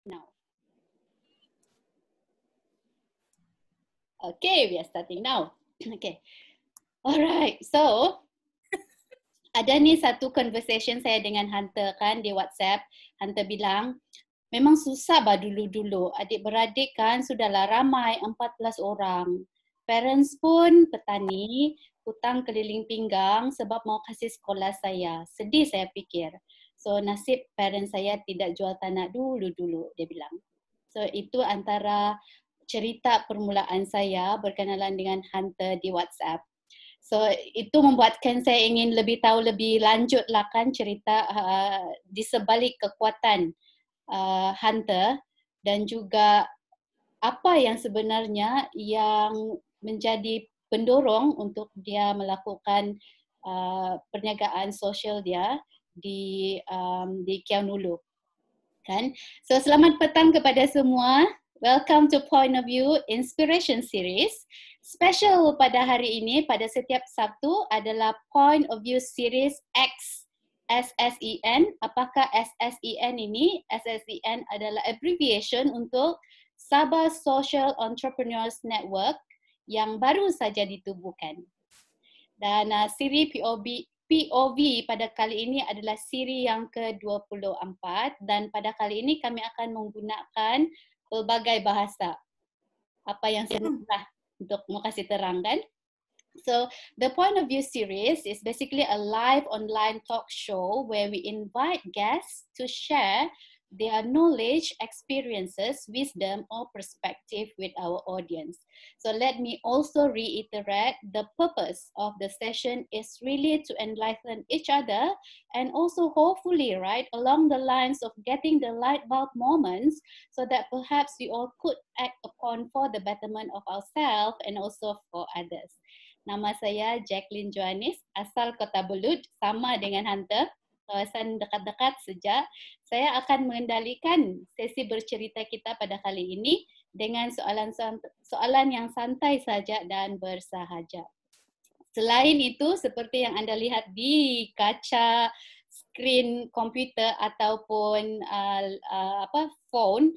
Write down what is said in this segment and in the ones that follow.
now. Okay, we are starting now. Okay. Alright, so ada ni satu conversation saya dengan Hunter kan di WhatsApp. Hunter bilang, memang susah bah dulu-dulu. Adik-beradik kan sudahlah ramai, 14 orang. Parents pun petani, hutang keliling pinggang sebab mau kasih sekolah saya. Sedih saya fikir. So nasib parents saya tidak jual tanah dulu-dulu, dia bilang. So itu antara cerita permulaan saya berkenalan dengan Hunter di WhatsApp. So itu membuatkan saya ingin lebih tahu lebih lanjut lah kan cerita di sebalik kekuatan Hunter dan juga apa yang sebenarnya yang menjadi pendorong untuk dia melakukan perniagaan sosial dia di Kiaunulu. Kan? So selamat petang kepada semua. Welcome to Point of View Inspiration Series. Special pada hari ini, pada setiap Sabtu adalah Point of View Series X SSEN. Apakah SSEN ini? SSEN adalah abbreviation untuk Sabah Social Entrepreneurs Network yang baru saja ditubuhkan. Dan siri POV pada kali ini adalah siri yang ke-24 dan pada kali ini kami akan menggunakan pelbagai bahasa. Apa yang saya nak untuk mau kasih terang kan? So, the Point of View series is basically a live online talk show where we invite guests to share their knowledge, experiences, wisdom, or perspective with our audience. So let me also reiterate the purpose of the session is really to enlighten each other and also hopefully, right, along the lines of getting the light bulb moments so that perhaps we all could act upon for the betterment of ourselves and also for others. Nama saya Jacqueline Johannes, asal Kota Belud, sama dengan Hunter. Kawasan dekat-dekat saja. Saya akan mengendalikan sesi bercerita kita pada kali ini dengan soalan yang santai saja dan bersahaja. Selain itu, seperti yang anda lihat di kaca skrin komputer ataupun phone,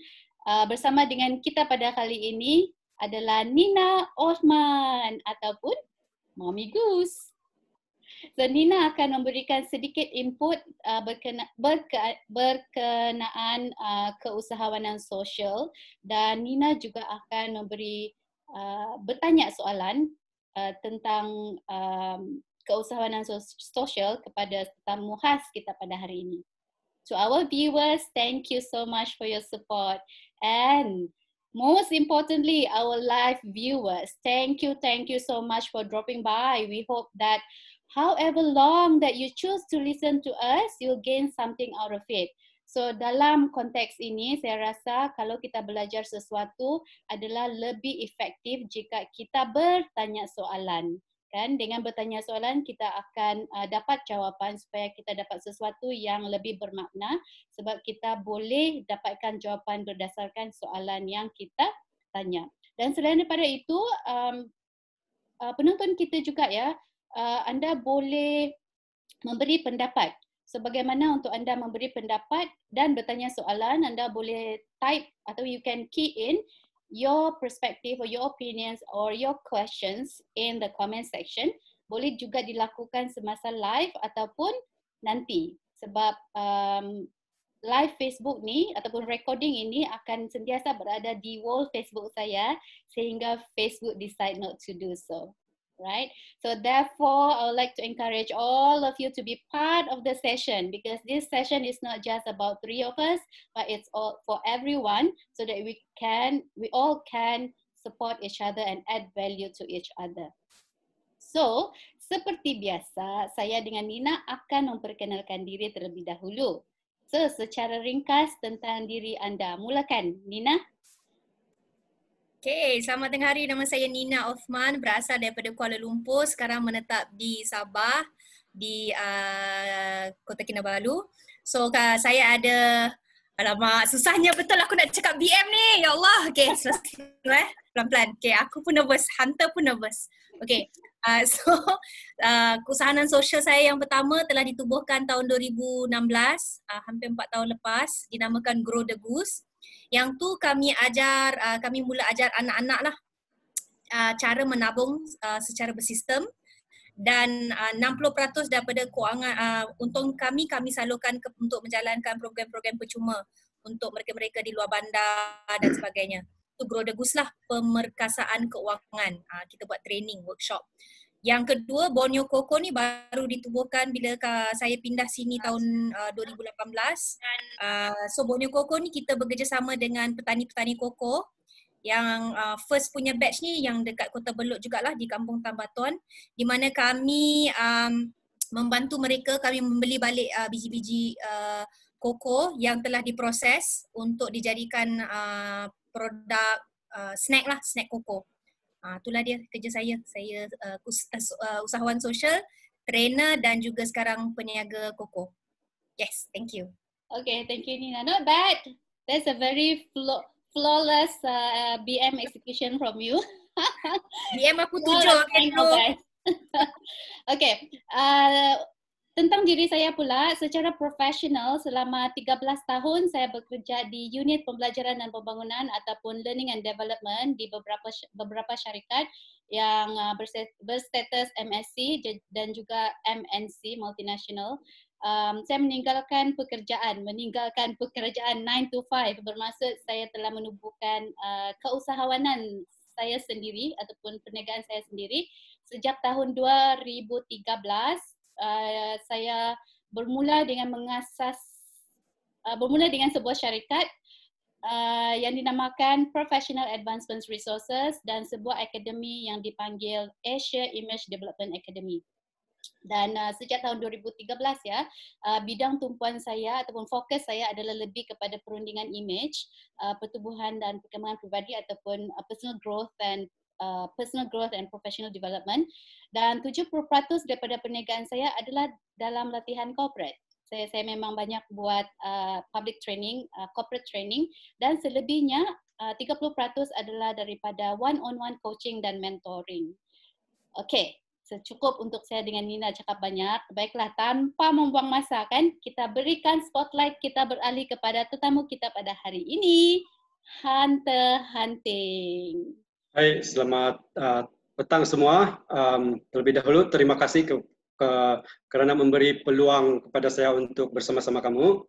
bersama dengan kita pada kali ini adalah Nina Osman ataupun Mommy Goose. So Nina akan memberikan sedikit input berkenaan keusahawanan sosial dan Nina juga akan bertanya soalan tentang keusahawanan sosial kepada tetamu khas kita pada hari ini. To our viewers, thank you so much for your support and most importantly, our live viewers, thank you so much for dropping by. We hope that however long that you choose to listen to us, you'll gain something out of it. So dalam konteks ini, saya rasa kalau kita belajar sesuatu adalah lebih efektif jika kita bertanya soalan. Kan? Dengan bertanya soalan, kita akan dapat jawapan supaya kita dapat sesuatu yang lebih bermakna sebab kita boleh dapatkan jawapan berdasarkan soalan yang kita tanya. Dan selain daripada itu, penonton kita juga ya, anda boleh memberi pendapat. Sebagaimana untuk anda memberi pendapat dan bertanya soalan, anda boleh type atau you can key in your perspective or your opinions or your questions in the comment section. Boleh juga dilakukan semasa live ataupun nanti. Sebab live Facebook ni ataupun recording ini akan sentiasa berada di wall Facebook saya sehingga Facebook decide not to do so. Right? So therefore, I would like to encourage all of you to be part of the session because this session is not just about three of us, but it's all for everyone so that we all can support each other and add value to each other. So, seperti biasa, saya dengan Nina akan memperkenalkan diri terlebih dahulu. So, secara ringkas tentang diri anda. Mulakan, Nina. Okay, selamat tengah hari. Nama saya Nina Osman, berasal daripada Kuala Lumpur. Sekarang menetap di Sabah, di Kota Kinabalu. So, saya ada, alamak, susahnya betul aku nak cakap BM ni. Ya Allah. Okay, selesai. Pelan-pelan. Okay, aku pun nervous. Hunter pun nervous. Okay, keusahawanan sosial saya yang pertama telah ditubuhkan tahun 2016, hampir 4 tahun lepas, dinamakan Grow the Goose. Yang tu kami mula ajar anak-anak lah cara menabung secara bersistem, dan 60% daripada kewangan untung kami salurkan untuk menjalankan program-program percuma untuk mereka-mereka di luar bandar dan sebagainya. Itu Grow the Goose lah, pemerkasaan keuangan. Kita buat training, workshop. Yang kedua, Borneo Coco ni baru ditubuhkan bila saya pindah sini tahun 2018. So Borneo Coco ni kita bekerjasama dengan petani-petani koko. Yang first punya batch ni yang dekat Kota Belud jugalah, di Kampung Tambatuan, di mana kami membantu mereka, kami membeli balik biji-biji koko yang telah diproses untuk dijadikan produk snack lah, snack koko. Itulah dia kerja saya. Saya usahawan sosial, trainer dan juga sekarang peniaga koko. Yes, thank you. Okay, thank you Nina. Not bad. That's a very flawless BM execution from you. BM aku 7 kan bro. Okay, tentang diri saya pula, secara profesional selama 13 tahun saya bekerja di unit pembelajaran dan pembangunan ataupun learning and development di beberapa syarikat yang berstatus MSc dan juga MNC, multinational. Saya meninggalkan pekerjaan 9 to 5, bermaksud saya telah menubuhkan keusahawanan saya sendiri ataupun perniagaan saya sendiri sejak tahun 2013. Saya bermula dengan sebuah syarikat yang dinamakan Professional Advancement Resources dan sebuah akademi yang dipanggil Asia Image Development Academy. Dan sejak tahun 2013 ya, bidang tumpuan saya ataupun fokus saya adalah lebih kepada perundingan image, pertubuhan dan perkembangan pribadi ataupun personal growth and professional development. Dan 70% daripada perniagaan saya adalah dalam latihan corporate. Saya memang banyak buat public training, corporate training, dan selebihnya 30% adalah daripada one-on-one coaching dan mentoring. Okay, cukup untuk saya dengan Nina cakap banyak. Baiklah, tanpa membuang masa kan, kita berikan spotlight, kita beralih kepada tetamu kita pada hari ini, Hunter Hunting. Hai, selamat petang semua. Terlebih dahulu terima kasih kerana memberi peluang kepada saya untuk bersama-sama kamu.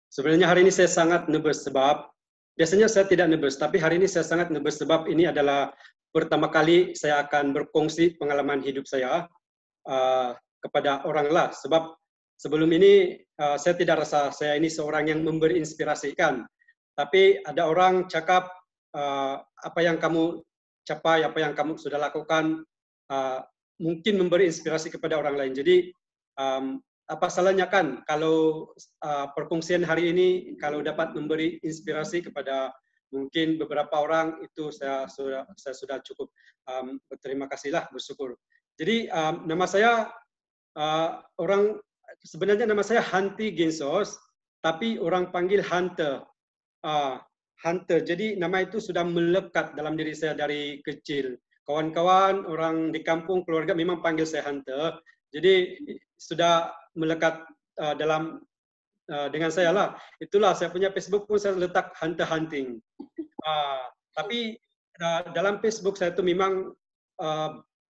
Sebenarnya hari ini saya sangat nervous sebab biasanya saya tidak nervous, tapi hari ini saya sangat nervous sebab ini adalah pertama kali saya akan berkongsi pengalaman hidup saya kepada orang lah. Sebab sebelum ini saya tidak rasa saya ini seorang yang memberi inspirasi kan. Tapi ada orang cakap apa yang kamu capai, apa yang kamu sudah lakukan mungkin memberi inspirasi kepada orang lain. Jadi apa salahnya kan kalau perkongsian hari ini kalau dapat memberi inspirasi kepada mungkin beberapa orang, itu saya sudah cukup berterima kasihlah, bersyukur. Jadi nama saya sebenarnya nama saya Hanti Ginsos, tapi orang panggil Hunter. Hunter. Jadi nama itu sudah melekat dalam diri saya dari kecil. Kawan-kawan, orang di kampung, keluarga memang panggil saya Hunter. Jadi sudah melekat dengan saya lah. Itulah saya punya Facebook pun saya letak Hunter Hunting. Tapi dalam Facebook saya itu memang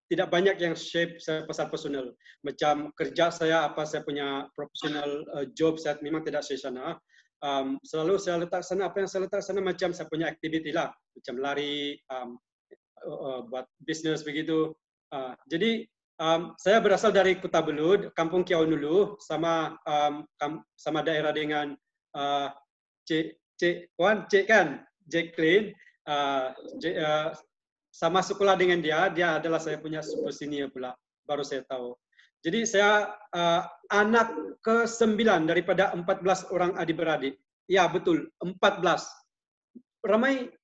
tidak banyak yang share saya pasal personal. Macam kerja saya, apa saya punya professional job, saya memang tidak share sana. Selalu saya letak sana, apa yang saya letak sana macam saya punya aktiviti lah, macam lari, buat bisnes begitu. Jadi saya berasal dari Kota Belud, Kampung Kiau Nulu, sama daerah dengan Cik kan, Jacqueline, sama sekolah dengan dia adalah saya punya super senior pula, baru saya tahu. Jadi saya anak ke-9 daripada 14 orang adik-beradik. Ya betul, 14.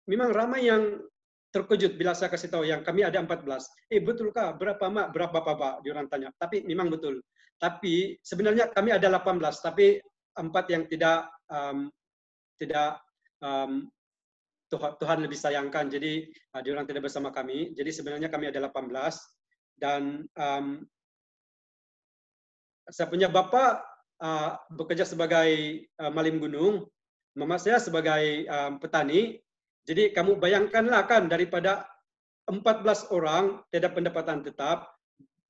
Memang ramai yang terkejut bila saya kasih tahu yang kami ada 14. Betulkah? Berapa mak? Berapa bapak? Diorang tanya. Tapi memang betul. Tapi sebenarnya kami ada 18, tapi 4 yang tidak Tuhan lebih sayangkan. Jadi diorang tidak bersama kami. Jadi sebenarnya kami ada 18 dan saya punya bapa bekerja sebagai malim gunung mama saya sebagai petani. Jadi kamu bayangkanlah kan, daripada 14 orang tidak pendapatan tetap,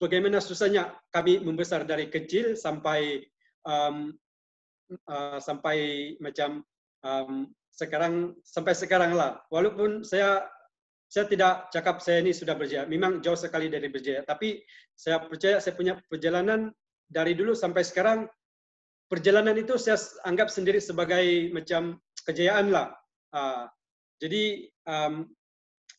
bagaimana susahnya kami membesar dari kecil sampai sampai macam sampai sekarang lah. Walaupun saya tidak cakap saya ini sudah berjaya, memang jauh sekali dari berjaya. Tapi saya percaya saya punya perjalanan dari dulu sampai sekarang. Perjalanan itu saya anggap sendiri sebagai macam kejayaan lah. Jadi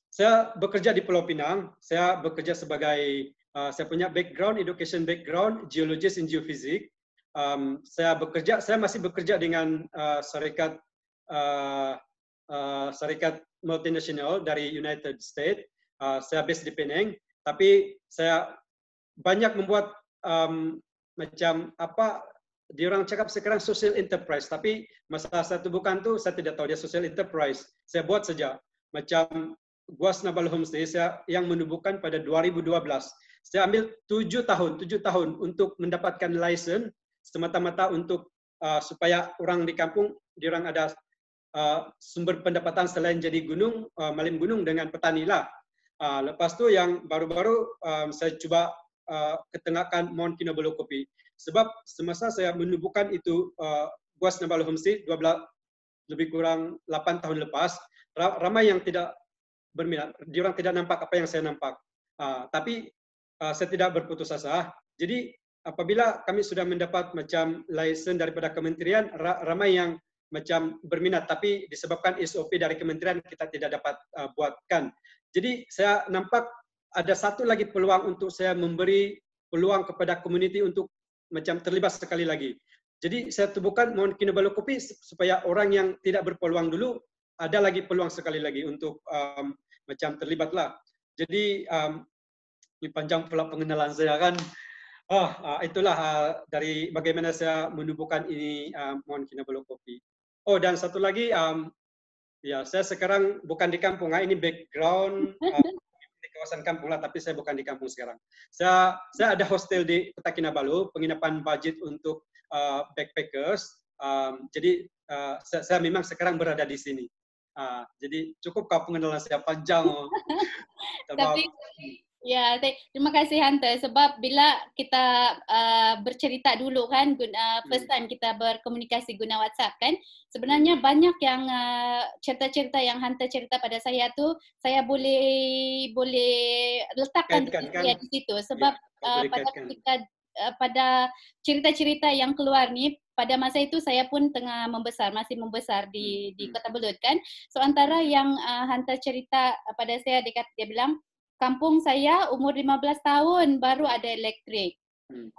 saya bekerja di Pulau Pinang. Saya bekerja sebagai saya punya background, education background, geologis and geophysics. Saya masih bekerja dengan syarikat multinasional dari United States. Saya based di Penang, tapi saya banyak membuat macam apa diorang cakap sekarang social enterprise, tapi masalah satu bukan tu saya tidak tahu dia social enterprise. Saya buat saja macam Guas Nabalu Homestay saya yang menubuhkan pada 2012. Saya ambil 7 tahun untuk mendapatkan license semata-mata untuk supaya orang di kampung diorang ada sumber pendapatan selain jadi malim gunung dengan petani lah. Lepas tu yang baru-baru saya cuba ketengahkan Mount Kinabalu Kopi. Sebab semasa saya menubuhkan itu Guas Nabalu Homestay 12 lebih kurang 8 tahun lepas, ramai yang tidak berminat. Diorang tidak nampak apa yang saya nampak. Tapi saya tidak berputus asa. Jadi apabila kami sudah mendapat macam license daripada kementerian, ramai yang macam berminat, tapi disebabkan SOP dari kementerian kita tidak dapat buatkan. Jadi saya nampak ada satu lagi peluang untuk saya memberi peluang kepada komuniti untuk macam terlibat sekali lagi. Jadi saya tubuhkan Mount Kinabalu Kopi supaya orang yang tidak berpeluang dulu ada lagi peluang sekali lagi untuk macam terlibatlah. Jadi ini panjang pula pengenalan saya kan. Itulah dari bagaimana saya menubuhkan ini Mount Kinabalu Kopi. Oh, dan satu lagi, ya saya sekarang bukan di kampung. Ini background di kawasan kampung lah, tapi saya bukan di kampung sekarang. Saya ada hostel di Kota Kinabalu, penginapan budget untuk backpackers. Jadi saya memang sekarang berada di sini. Jadi cukup kau pengenalan saya panjang. Tapi ya, terima kasih Hunter, sebab bila kita bercerita dulu kan, first time kita berkomunikasi guna WhatsApp kan, sebenarnya banyak yang cerita-cerita yang Hunter cerita pada saya tu, saya boleh letakkan di situ, sebab pada cerita-cerita yang keluar ni, pada masa itu saya pun masih membesar di Kota Belud kan. So antara yang Hunter cerita pada saya, dia bilang, kampung saya umur 15 tahun baru ada elektrik. 5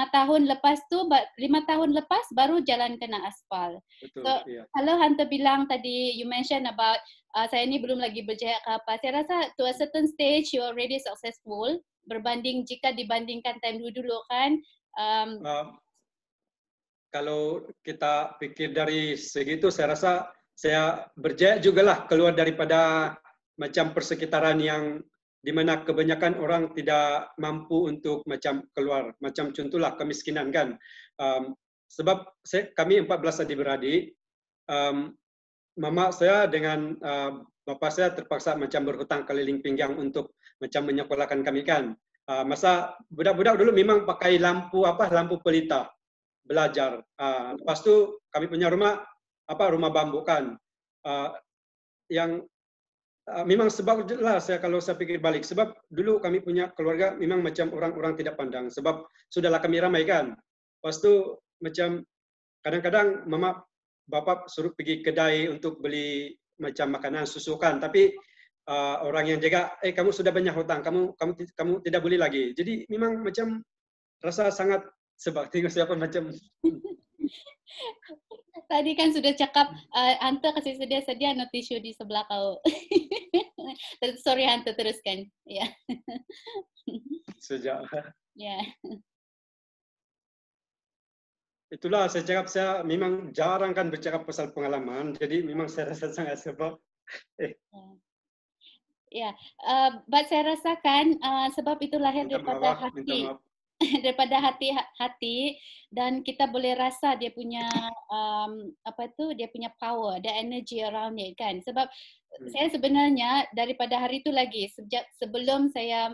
tahun lepas baru jalan kena aspal. Betul, so kalau Hunter bilang tadi, you mention about saya ni belum lagi berjaya ke apa, saya rasa to a certain stage you already successful jika dibandingkan time dulu kan. Kalau kita pikir dari segitu, saya rasa saya berjaya jugalah keluar daripada macam persekitaran yang di mana kebanyakan orang tidak mampu untuk macam keluar. Macam contohlah kemiskinan kan. Sebab kami 14 adik-beradik, mama saya dengan bapa saya terpaksa macam berhutang keliling pinggang untuk macam menyekolahkan kami kan. Masa budak-budak dulu memang pakai lampu pelita belajar. Lepas tu kami punya rumah bambu kan. Yang memang sebab lah kalau saya pikir balik, sebab dulu kami punya keluarga memang macam orang-orang tidak pandang, sebab sudahlah kami ramai kan. Lepas tu macam kadang-kadang mama bapa suruh pergi kedai untuk beli macam makanan susu kan, tapi orang yang jaga, kamu sudah banyak hutang, kamu tidak boleh lagi. Jadi memang macam rasa sangat sebab tengok siapa macam tadi kan sudah cakap, Hunter kasih sedia no tisu di sebelah kau. Sorry Hunter, teruskan. Ya. Sejak. Ya. Itulah saya cakap, saya memang jarang kan bercakap pasal pengalaman, jadi memang saya rasa sangat sebab. Ya, but saya rasakan sebab itu lahir daripada hati. daripada hati dan kita boleh rasa dia punya dia punya power, the energy around it kan. Sebab saya sebenarnya daripada hari itu lagi sebelum saya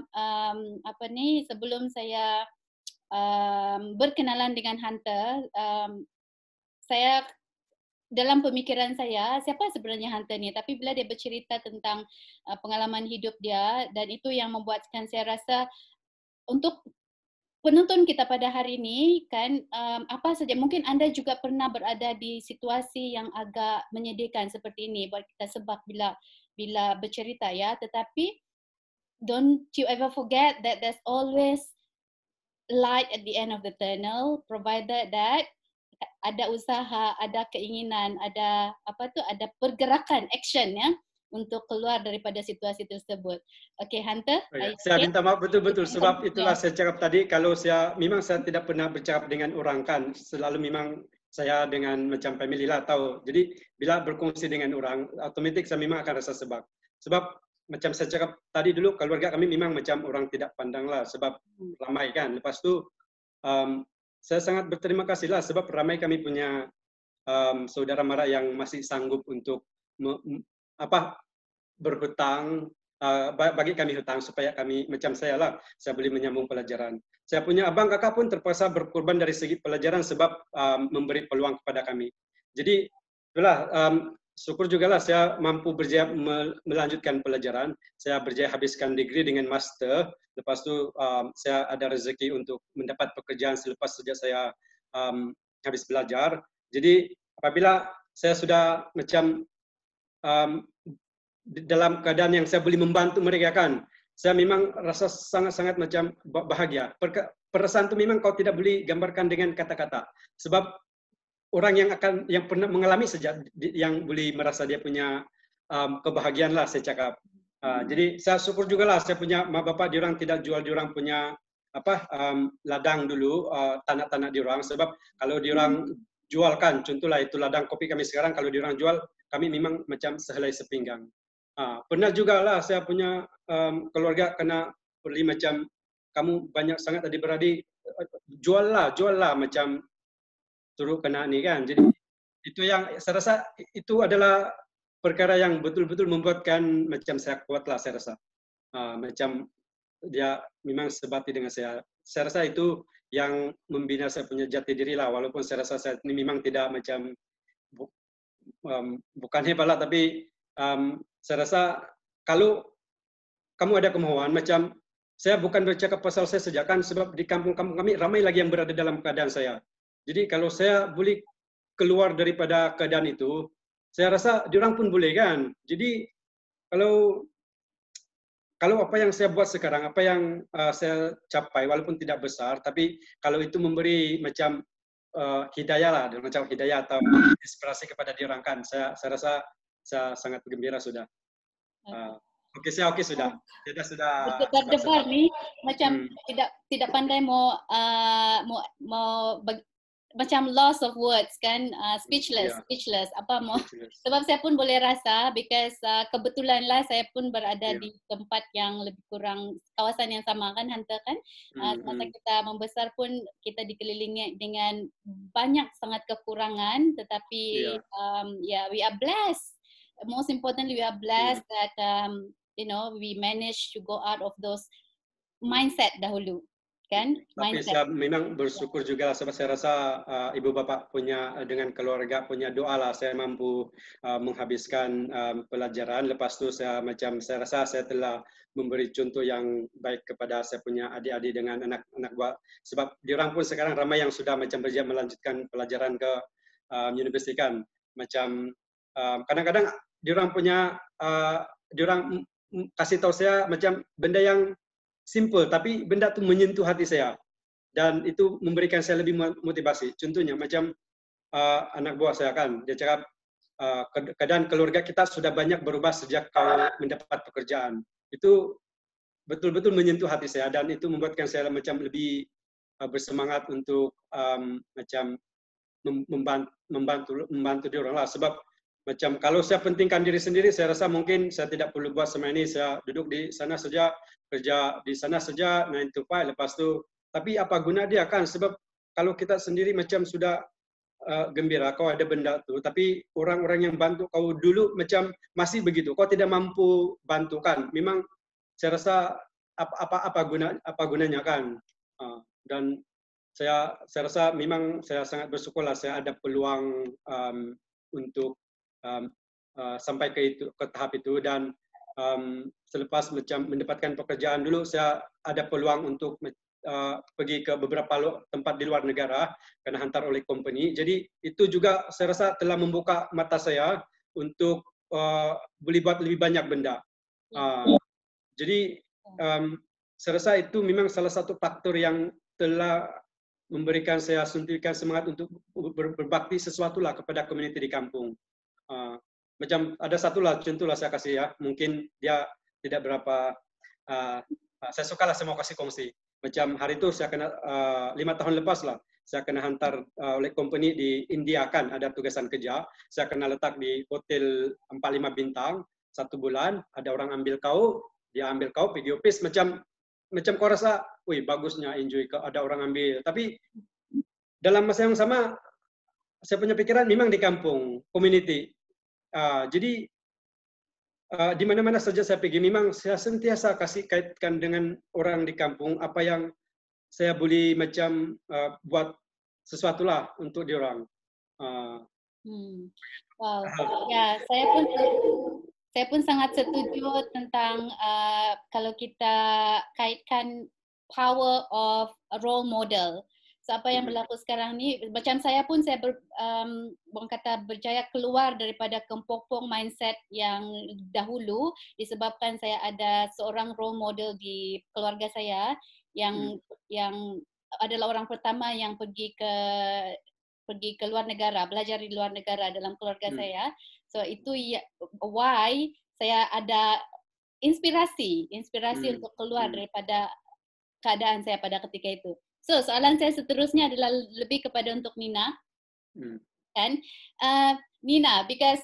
sebelum saya berkenalan dengan Hunter, saya dalam pemikiran saya, siapa sebenarnya Hunter ni? Tapi bila dia bercerita tentang pengalaman hidup dia, dan itu yang membuatkan saya rasa untuk penonton kita pada hari ini kan, apa saja, mungkin anda juga pernah berada di situasi yang agak menyedihkan seperti ini buat kita sebab bila bercerita ya, tetapi don't you ever forget that there's always light at the end of the tunnel, provided that ada usaha, ada keinginan, ada ada pergerakan, action ya, untuk keluar daripada situasi tersebut. Okay, Hunter? Saya minta maaf betul-betul sebab itulah saya cakap tadi, kalau memang saya tidak pernah bercakap dengan orang kan, selalu memang saya dengan macam family lah tahu. Jadi bila berkongsi dengan orang, otomatik saya memang akan rasa sebab macam saya cakap tadi dulu, keluarga kami memang macam orang tidak pandang lah sebab ramai kan. Lepas tu saya sangat berterima kasih lah sebab ramai kami punya saudara mara yang masih sanggup untuk berhutang, bagi kami hutang supaya kami, macam saya lah, saya boleh menyambung pelajaran. Saya punya abang kakak pun terpaksa berkorban dari segi pelajaran sebab memberi peluang kepada kami. Jadi itulah, syukur juga lah saya mampu berjaya melanjutkan pelajaran. Saya berjaya habiskan degree dengan master. Lepas tu saya ada rezeki untuk mendapat pekerjaan selepas sejak saya habis belajar. Jadi apabila saya sudah macam dalam keadaan yang saya boleh membantu mereka kan, saya memang rasa sangat-sangat macam bahagia. Perasaan itu memang kau tidak boleh gambarkan dengan kata-kata. Sebab orang yang pernah mengalami saja yang boleh merasa dia punya kebahagiaan lah saya cakap. Jadi saya syukur juga lah saya punya mak bapak diorang tidak jual diorang punya ladang dulu, tanah-tanah diorang. Sebab kalau diorang jual kan, contohlah itu ladang kopi kami sekarang, kalau diorang jual kami memang macam sehelai sepinggang. Pernah juga lah saya punya keluarga kena beli macam kamu banyak sangat adik-beradik, jual lah macam turut kena ni kan. Jadi itu yang saya rasa itu adalah perkara yang betul-betul membuatkan macam saya kuat lah saya rasa. Macam dia memang sebati dengan saya. Saya rasa itu yang membina saya punya jati diri lah, walaupun saya rasa saya ini memang tidak macam bukan hebat lah, tapi saya rasa kalau kamu ada kemauan, macam saya bukan bercakap pasal saya sejak kan, sebab di kampung-kampung kami ramai lagi yang berada dalam keadaan saya. Jadi kalau saya boleh keluar daripada keadaan itu, saya rasa diorang pun boleh kan. Jadi kalau apa yang saya buat sekarang, apa yang saya capai, walaupun tidak besar, tapi kalau itu memberi macam hidayah lah, macam hidayah atau inspirasi kepada diorang kan, saya rasa saya sangat gembira sudah. Okey sudah. Kita sudah berdebar ni macam tidak pandai mau macam loss of words kan, speechless. Sebab saya pun boleh rasa because kebetulanlah saya pun berada di tempat yang lebih kurang kawasan yang sama kan, Hunter kan. Semasa kita membesar pun kita dikelilingi dengan banyak sangat kekurangan, tetapi we are blessed. Most importantly, we are blessed that we managed to go out of those mindset dahulu, kan? Tapi saya memang bersyukur juga sebab saya rasa ibu bapa punya dengan keluarga punya doa lah saya mampu menghabiskan pelajaran. Lepas tu saya rasa saya telah memberi contoh yang baik kepada saya punya adik-adik dengan anak-anak buah. Sebab diorang pun sekarang ramai yang sudah macam berjaya melanjutkan pelajaran ke universiti kan. Macam kadang-kadang diorang punya diorang kasih tahu saya macam benda yang simple tapi benda tu menyentuh hati saya dan itu memberikan saya lebih motivasi. Contohnya macam anak buah saya kan, dia cakap keadaan keluarga kita sudah banyak berubah sejak kau mendapat pekerjaan. Itu betul-betul menyentuh hati saya dan itu membuatkan saya macam lebih bersemangat untuk macam membantu dia orang lah. Sebab macam kalau saya pentingkan diri sendiri, saya rasa mungkin saya tidak perlu buat semua ini. Saya duduk di sana saja, kerja di sana saja 9 to 5, lepas tu Tapi apa guna dia kan? Sebab kalau kita sendiri macam sudah gembira, kau ada benda tu, tapi orang-orang yang bantu kau dulu macam masih begitu, kau tidak mampu bantu kan? Memang saya rasa apa gunanya kan? Dan saya rasa memang saya sangat bersyukurlah saya ada peluang untuk sampai ke tahap itu, dan selepas macam mendapatkan pekerjaan dulu saya ada peluang untuk pergi ke beberapa tempat di luar negara kena hantar oleh company. Jadi itu juga saya rasa telah membuka mata saya untuk boleh buat lebih banyak benda. Jadi saya rasa itu memang salah satu faktor yang telah memberikan saya suntikan semangat untuk berbakti sesuatu lah kepada komuniti di kampung. Macam ada satu lah contoh lah saya kasih ya, mungkin dia tidak berapa, saya suka lah saya mau kasih kongsi. Macam hari itu saya kena 5 tahun lepas lah, saya kena hantar oleh company di India kan, ada tugasan kerja. Saya kena letak di hotel 4-5 bintang 1 bulan. Ada orang ambil kau, dia ambil kau pergi office, macam kau rasa, wih bagusnya enjoy, ada orang ambil. Tapi dalam masa yang sama saya punya pikiran memang di kampung, community. Jadi di mana-mana saja saya pergi, memang saya sentiasa kasih kaitkan dengan orang di kampung, apa yang saya boleh macam buat sesuatu lah untuk diorang. Wow, ya saya pun sangat setuju tentang kalau kita kaitkan power of a role model. So apa yang berlaku sekarang ni, macam saya pun saya berjaya keluar daripada kempopong mindset yang dahulu disebabkan saya ada seorang role model di keluarga saya yang adalah orang pertama yang pergi ke luar negara, belajar di luar negara dalam keluarga saya. So itu why saya ada inspirasi untuk keluar daripada keadaan saya pada ketika itu. So soalan saya seterusnya adalah lebih kepada untuk Nina, kan? Nina, because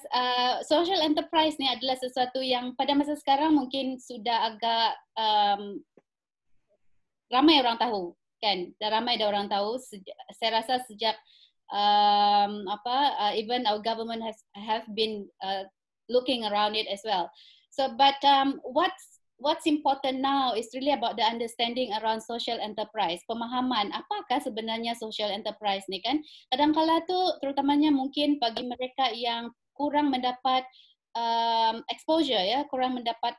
social enterprise ni adalah sesuatu yang pada masa sekarang mungkin sudah agak ramai orang tahu, kan? Ramai orang tahu. Saya rasa sejak even our government have been looking around it as well. So, but what's important now is really about the understanding around social enterprise. Pemahaman apakah sebenarnya social enterprise ni kan? Kadang-kala tu terutamanya mungkin bagi mereka yang kurang mendapat exposure ya, kurang mendapat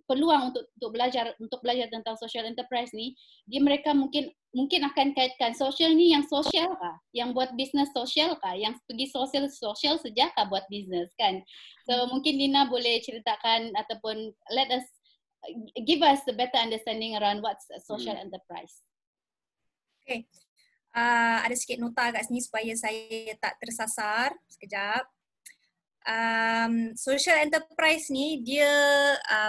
peluang untuk belajar tentang social enterprise ni, mereka mungkin akan kaitkan sosial ni yang sosial kah? Yang buat bisnes sosial kah? Yang pergi sosial sejak kah buat bisnes kan? So mungkin Nina boleh ceritakan ataupun give us the better understanding around what's a social enterprise. Okay. Ada sikit nota kat sini supaya saya tak tersasar. Sekejap. Social enterprise ni dia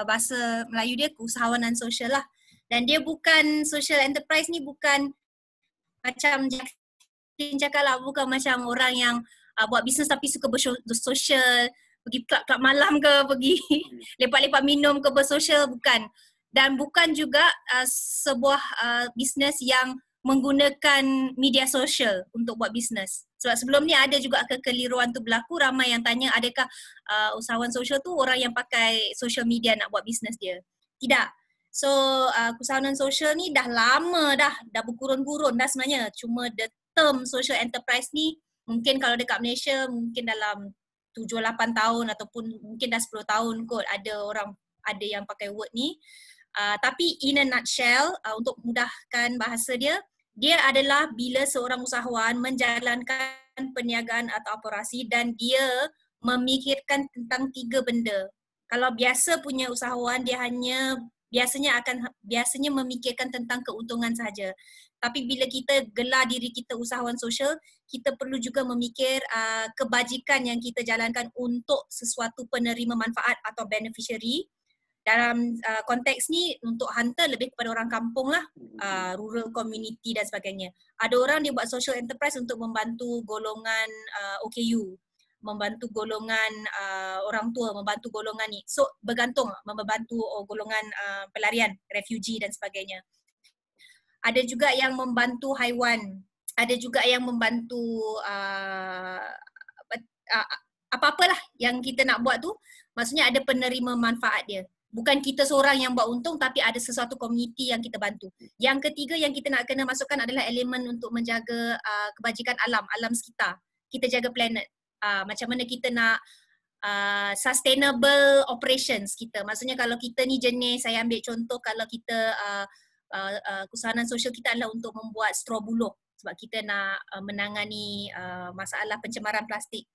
bahasa Melayu dia keusahawanan sosial lah. Dan dia bukan, social enterprise ni bukan macam Jacqueline cakap lah, bukan macam orang yang buat bisnes tapi suka bersosial, pergi klub malam ke, pergi lepak-lepak minum ke, bersosial, bukan. Dan bukan juga sebuah bisnes yang menggunakan media sosial untuk buat bisnes. Sebab sebelum ni ada juga kekeliruan tu berlaku, ramai yang tanya adakah usahawan sosial tu orang yang pakai social media nak buat bisnes dia. Tidak. So keusahawanan sosial ni dah lama dah bergurun-gurun dah sebenarnya. Cuma the term social enterprise ni mungkin kalau dekat Malaysia mungkin dalam 7-8 tahun ataupun mungkin dah 10 tahun kot ada yang pakai word ni. Tapi in a nutshell, untuk mudahkan bahasa dia adalah bila seorang usahawan menjalankan perniagaan atau operasi dan dia memikirkan tentang 3 benda. Kalau biasa punya usahawan dia biasanya memikirkan tentang keuntungan sahaja. Tapi bila kita gelar diri kita usahawan sosial, kita perlu juga memikir kebajikan yang kita jalankan untuk sesuatu penerima manfaat atau beneficiary. Dalam konteks ni untuk hunter lebih kepada orang kampung lah, rural community dan sebagainya. Ada orang dia buat social enterprise untuk membantu golongan OKU, membantu golongan orang tua, membantu golongan ni. So bergantung, membantu golongan pelarian, refugee dan sebagainya. ada juga yang membantu haiwan, ada juga yang membantu apa-apalah yang kita nak buat tu, maksudnya ada penerima manfaat dia. Bukan kita seorang yang buat untung, tapi ada sesuatu komuniti yang kita bantu. Yang ketiga yang kita nak kena masukkan adalah elemen untuk menjaga kebajikan alam sekitar. Kita jaga planet. Macam mana kita nak sustainable operations kita. Maksudnya kalau kita ni jenis, saya ambil contoh kalau kita keusahawan sosial kita adalah untuk membuat straw buluh sebab kita nak menangani masalah pencemaran plastik.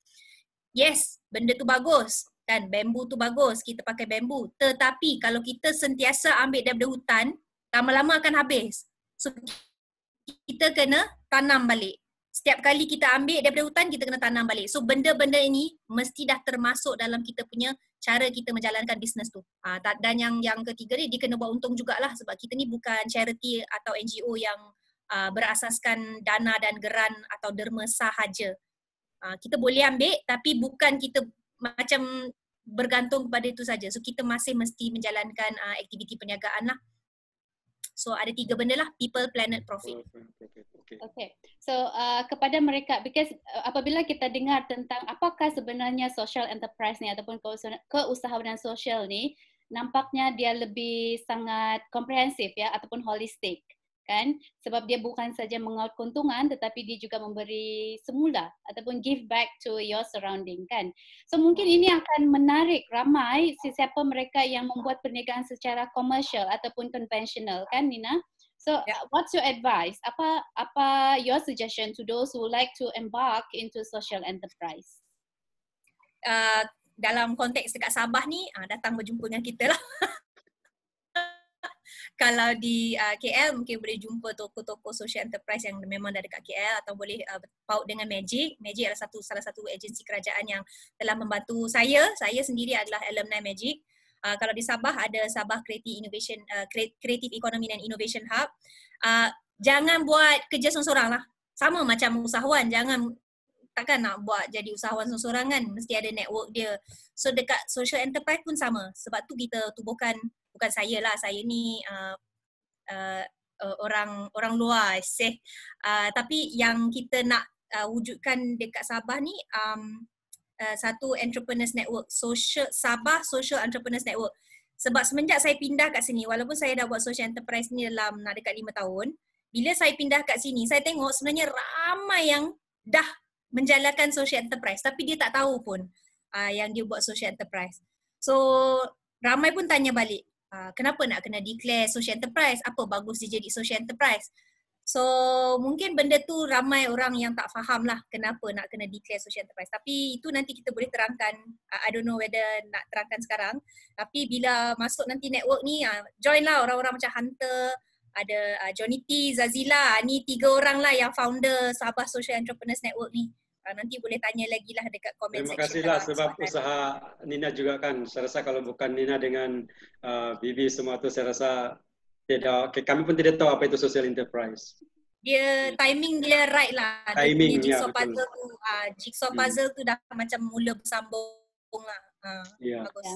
Yes, benda tu bagus kan, bambu tu bagus, kita pakai bambu. Tetapi kalau kita sentiasa ambil daripada hutan, lama-lama akan habis. So kita kena tanam balik. Setiap kali kita ambil daripada hutan, kita kena tanam balik. So benda-benda ini mesti dah termasuk dalam kita punya cara kita menjalankan bisnes tu. Dan yang ketiga ni, dia kena buat untung jugalah sebab kita ni bukan charity atau NGO yang berasaskan dana dan geran atau derma sahaja. Kita boleh ambil tapi bukan kita macam bergantung kepada itu saja. So kita masih mesti menjalankan aktiviti perniagaan lah. So ada 3 benda lah, people, planet, profit. Okay. So kepada mereka, because apabila kita dengar tentang apakah sebenarnya social enterprise ni ataupun keusahawanan sosial ni, nampaknya dia lebih sangat komprehensif ya ataupun holistik. Kan? Sebab dia bukan saja mengaut keuntungan tetapi dia juga memberi semula ataupun give back to your surrounding kan. So mungkin ini akan menarik ramai sesiapa mereka yang membuat perniagaan secara komersial ataupun konvensional kan Nina. So what's your advice? Apa your suggestion to those who like to embark into social enterprise? Dalam konteks dekat Sabah ni datang berjumpa dengan kita lah. Kalau di KL mungkin boleh jumpa toko-toko social enterprise yang memang dah dekat KL atau boleh paut dengan Magic. Magic adalah salah satu agensi kerajaan yang telah membantu saya. Saya sendiri adalah alumni Magic. Kalau di Sabah ada Sabah Creative Economy and Innovation Hub. Jangan buat kerja seorang-seorang lah. Sama macam usahawan, takkan nak buat jadi usahawan seorang-seorang kan, mesti ada network dia. So dekat social enterprise pun sama. Sebab tu kita tubuhkan, bukan saya lah, saya ni orang luar tapi yang kita nak wujudkan dekat Sabah ni satu entrepreneurs network, Sabah Social Entrepreneurs Network. Sebab semenjak saya pindah kat sini, walaupun saya dah buat social enterprise ni dalam nak dekat 5 tahun, bila saya pindah kat sini, saya tengok sebenarnya ramai yang dah menjalankan social enterprise tapi dia tak tahu pun yang dia buat social enterprise. So ramai pun tanya balik, kenapa nak kena declare social enterprise? Apa bagus dia jadi social enterprise? So mungkin benda tu ramai orang yang tak faham lah kenapa nak kena declare social enterprise. Tapi itu nanti kita boleh terangkan, I don't know whether nak terangkan sekarang. Tapi bila masuk nanti network ni, join lah orang-orang macam Hunter, ada Johnny T, Zazila, ni 3 orang lah yang founder Sabah Social Entrepreneurs Network ni. Nanti boleh tanya lagi lah dekat komen section. Terima kasihlah sebab usaha Nina juga kan. Saya rasa kalau bukan Nina dengan Bibi semua tu, saya rasa kami pun tidak tahu apa itu social enterprise. Dia timing dia right lah. Timing dia ya, puzzle tu, jigsaw puzzle tu dah macam mula bersambung lah. Bagus.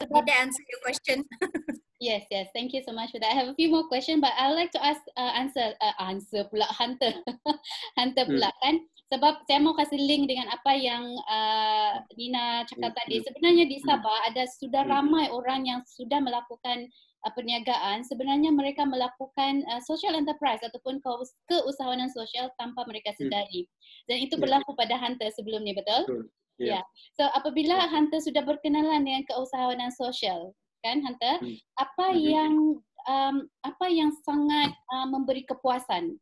Did that answer your question? Yes. Thank you so much for that. I have a few more questions, but I would like to ask answer pula Hunter. Hunter pula kan. Sebab saya mau kasih link dengan apa yang Nina cakap tadi. Sebenarnya di Sabah ada sudah ramai orang yang sudah melakukan perniagaan. Sebenarnya mereka melakukan social enterprise ataupun keusahawanan sosial tanpa mereka sedari. Dan itu berlaku pada Hunter sebelum ni, betul? Ya. So apabila Hunter sudah berkenalan dengan keusahawanan sosial, kan Hunter, apa yang sangat memberi kepuasan?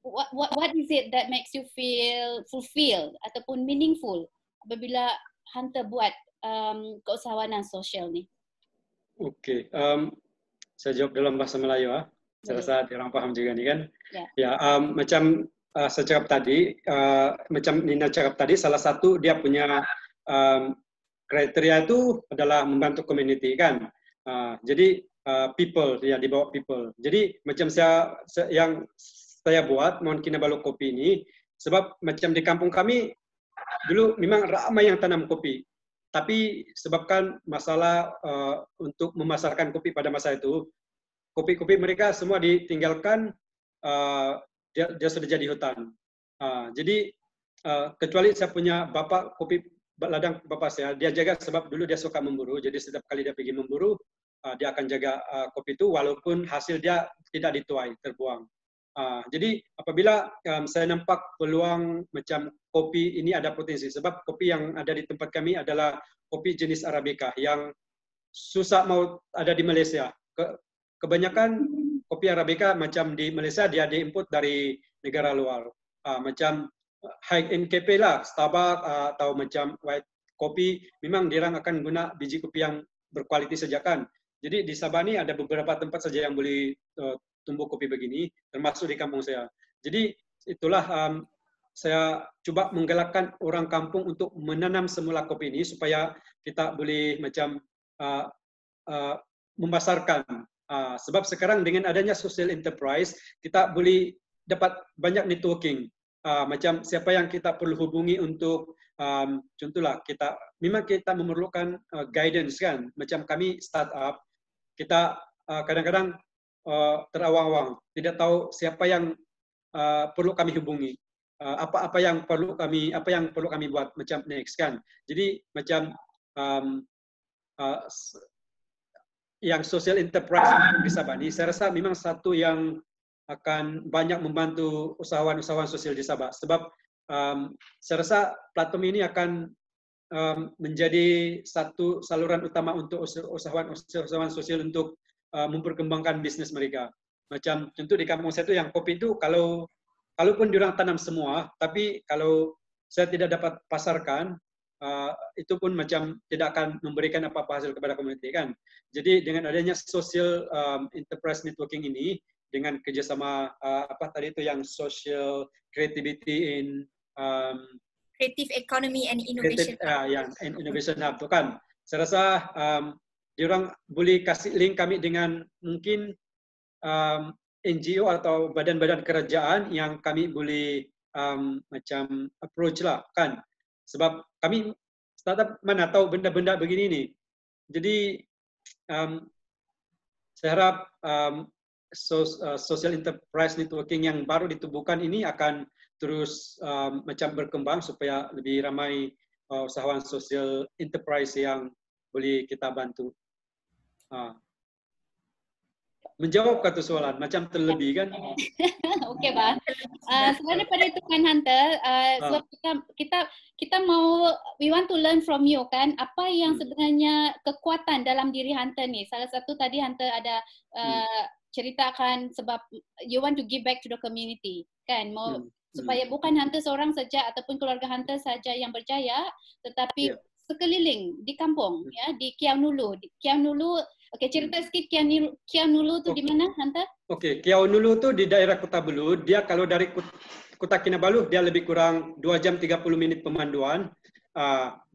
What is it that makes you feel fulfilled ataupun meaningful apabila Hunter buat keusahawanan sosial ni? Okey, saya jawab dalam bahasa Melayu. Saya rasa orang faham juga ni kan. Macam saya cakap tadi, macam Nina cakap tadi, salah satu dia punya kriteria itu adalah membantu community kan. Jadi people, ya dibawa people. Jadi macam yang saya buat Mount Kinabalu kopi ini, sebab macam di kampung kami dulu memang ramai yang tanam kopi. Tapi sebabkan masalah untuk memasarkan kopi pada masa itu, kopi-kopi mereka semua ditinggalkan, dia sudah jadi hutan. Jadi kecuali saya punya bapak kopi ladang bapak saya, dia jaga sebab dulu dia suka memburu. Jadi setiap kali dia pergi memburu, dia akan jaga kopi itu walaupun hasil dia tidak dituai, terbuang. Jadi apabila saya nampak peluang macam kopi ini ada potensi, sebab kopi yang ada di tempat kami adalah kopi jenis Arabica yang susah mau ada di Malaysia. Kebanyakan kopi Arabica macam di Malaysia dia diimport dari negara luar. Macam high NKP lah, Starbucks atau macam white kopi, memang diorang akan guna biji kopi yang berkualiti saja kan. Jadi di Sabah ni ada beberapa tempat saja yang boleh tumbuh kopi begini, termasuk di kampung saya. Jadi itulah saya cuba menggalakkan orang kampung untuk menanam semula kopi ini supaya kita boleh macam membasarkan. Sebab sekarang dengan adanya social enterprise, kita boleh dapat banyak networking. Macam siapa yang kita perlu hubungi untuk contohlah kita memang kita memerlukan guidance kan. Macam kami startup, kita kadang-kadang terawang-awang, tidak tahu siapa yang perlu kami hubungi, apa yang perlu kami buat macam next kan. Jadi macam yang social enterprise di Sabah ni, saya rasa memang satu yang akan banyak membantu usahawan-usahawan sosial di Sabah. Sebab saya rasa platform ini akan menjadi satu saluran utama untuk usahawan sosial untuk memperkembangkan bisnes mereka. Macam contoh di kampung saya itu yang kopi itu kalaupun diorang tanam semua, tapi kalau saya tidak dapat pasarkan, itu pun macam tidak akan memberikan apa-apa hasil kepada komuniti kan. Jadi dengan adanya social enterprise networking ini, dengan kerjasama apa tadi itu yang social creativity in Creative Economy and Innovation yang Innovation Hub itu kan, saya rasa diorang boleh kasih link kami dengan mungkin NGO atau badan-badan kerajaan yang kami boleh macam approach lah kan. Sebab kami startup mana tahu benda-benda begini ni. Jadi saya harap social enterprise networking yang baru ditubuhkan ini akan terus macam berkembang supaya lebih ramai usahawan social enterprise yang boleh kita bantu. Menjawab kata soalan macam terlebih kan? Okey bang. Sebenarnya pada itu kan Hunter, so kita mau we want to learn from you kan, apa yang sebenarnya kekuatan dalam diri Hunter ni. Salah satu tadi Hunter ada ceritakan sebab you want to give back to the community kan, mau supaya bukan Hunter seorang saja ataupun keluarga Hunter saja yang berjaya, tetapi sekeliling di kampung ya, di Kiau Nulu. Okey, cerita sikit Kiau Nulu tu di mana Hunter? Okey, Kiau Nulu tu di daerah Kota Belud. Dia kalau dari Kota Kinabalu dia lebih kurang 2 jam 30 minit pemanduan.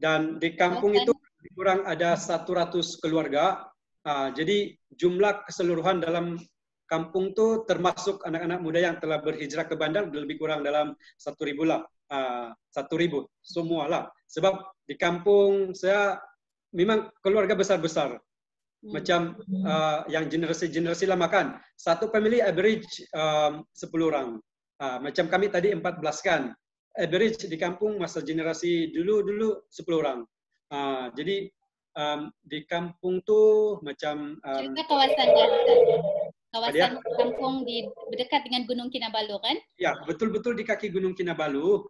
Dan di kampung itu lebih kurang ada 100 keluarga. Jadi jumlah keseluruhan dalam kampung tu termasuk anak-anak muda yang telah berhijrah ke bandar lebih kurang dalam 1,000 lah. 1,000 semualah. Sebab di kampung saya memang keluarga besar-besar. Macam yang generasi lama kan. Satu family average 10 orang. Macam kami tadi 14 kan. Average di kampung masa generasi dulu 10 orang. Jadi di kampung tu macam cerita kawasan kampung di berdekat dengan Gunung Kinabalu kan? Ya, betul-betul di kaki Gunung Kinabalu.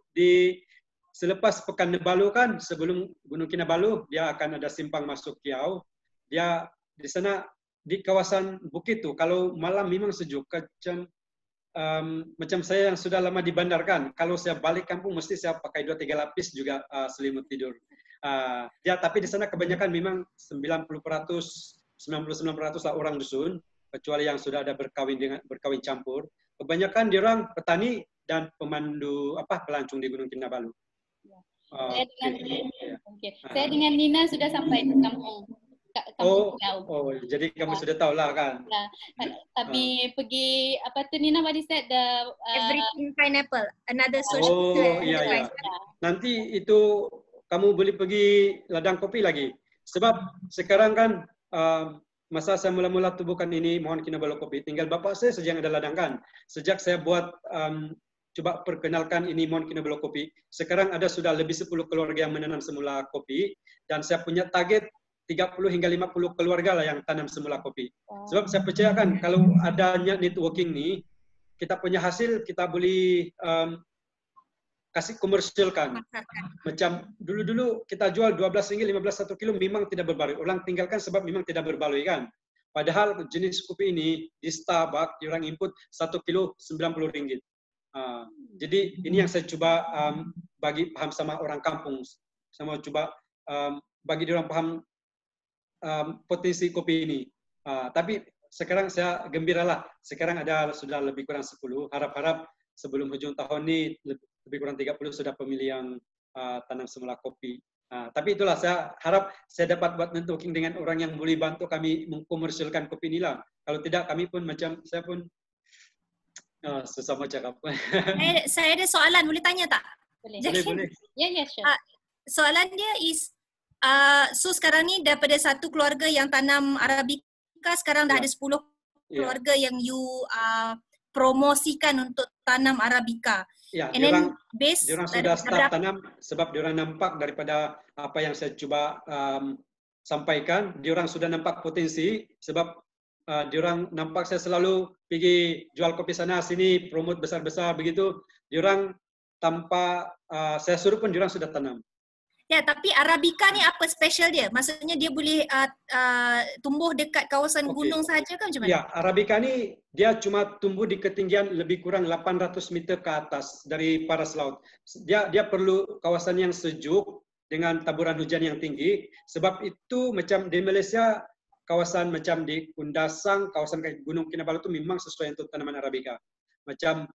Selepas Pekan Nebalu kan, sebelum Gunung Kinabalu dia akan ada simpang masuk Kiau. Dia di sana di kawasan bukit tu kalau malam memang sejuk macam saya yang sudah lama di bandar kan, kalau saya balik kampung mesti saya pakai 2-3 lapis juga selimut tidur. Tapi di sana kebanyakan memang 99% lah orang dusun, kecuali yang sudah ada berkawin campur. Kebanyakan diorang petani dan pemandu pelancong di Gunung Kinabalu. Saya dengan Nina sudah sampai ke kampung. Jadi kamu sudah tahu lah kan. Tapi pergi apa tu Nina what is that Everything Pineapple, another social enterprise. Nanti itu kamu boleh pergi ladang kopi lagi. Sebab sekarang kan masa saya mula-mula tubuhkan ini Mohon Kinabalu Kopi, tinggal bapak saya saja yang ada ladangkan. Sejak saya buat coba perkenalkan ini Mohon Kinabalu Kopi, sekarang ada sudah lebih 10 keluarga yang menanam semula kopi, dan saya punya target 30 hingga 50 keluarga lah yang tanam semula kopi. Sebab saya percayakan kalau adanya networking ni, kita punya hasil kita boleh kasih komersialkan. Macam dulu-dulu kita jual 12 ringgit, 15 1 kilo memang tidak berbaloi. Orang tinggalkan sebab memang tidak berbaloi kan. Padahal jenis kopi ini di Starbucks diorang input 1 kilo 90 ringgit. Jadi ini yang saya cuba bagi paham sama orang kampung. Saya mau coba bagi diorang paham potensi kopi ini. Tapi sekarang saya gembiralah. Sekarang ada sudah lebih kurang 10. Harap-harap sebelum hujung tahun ini lebih kurang 30 sudah pemilih yang tanam semula kopi. Tapi itulah saya harap saya dapat buat networking dengan orang yang boleh bantu kami mengkomersialkan kopi ini lah. Kalau tidak kami pun macam saya pun susah mau cakap. Saya ada soalan, boleh tanya tak? Boleh. Ya, sure. Soalan dia is, so sekarang ni daripada satu keluarga yang tanam Arabica, sekarang dah ada 10 keluarga yang you promosikan untuk tanam Arabica. Ya, And diorang sudah start tanam sebab diorang nampak daripada apa yang saya cuba sampaikan, diorang sudah nampak potensi sebab diorang nampak saya selalu pergi jual kopi sana sini, promote besar-besar begitu, diorang tanpa saya suruh pun diorang sudah tanam. Ya, tapi Arabica ni apa special dia? Maksudnya dia boleh tumbuh dekat kawasan gunung saja kan macam mana? Ya, Arabica ni dia cuma tumbuh di ketinggian lebih kurang 800 meter ke atas dari paras laut. Dia perlu kawasan yang sejuk dengan taburan hujan yang tinggi. Sebab itu macam di Malaysia, kawasan macam di Kundasang, kawasan kayak Gunung Kinabalu itu memang sesuai untuk tanaman Arabica. Macam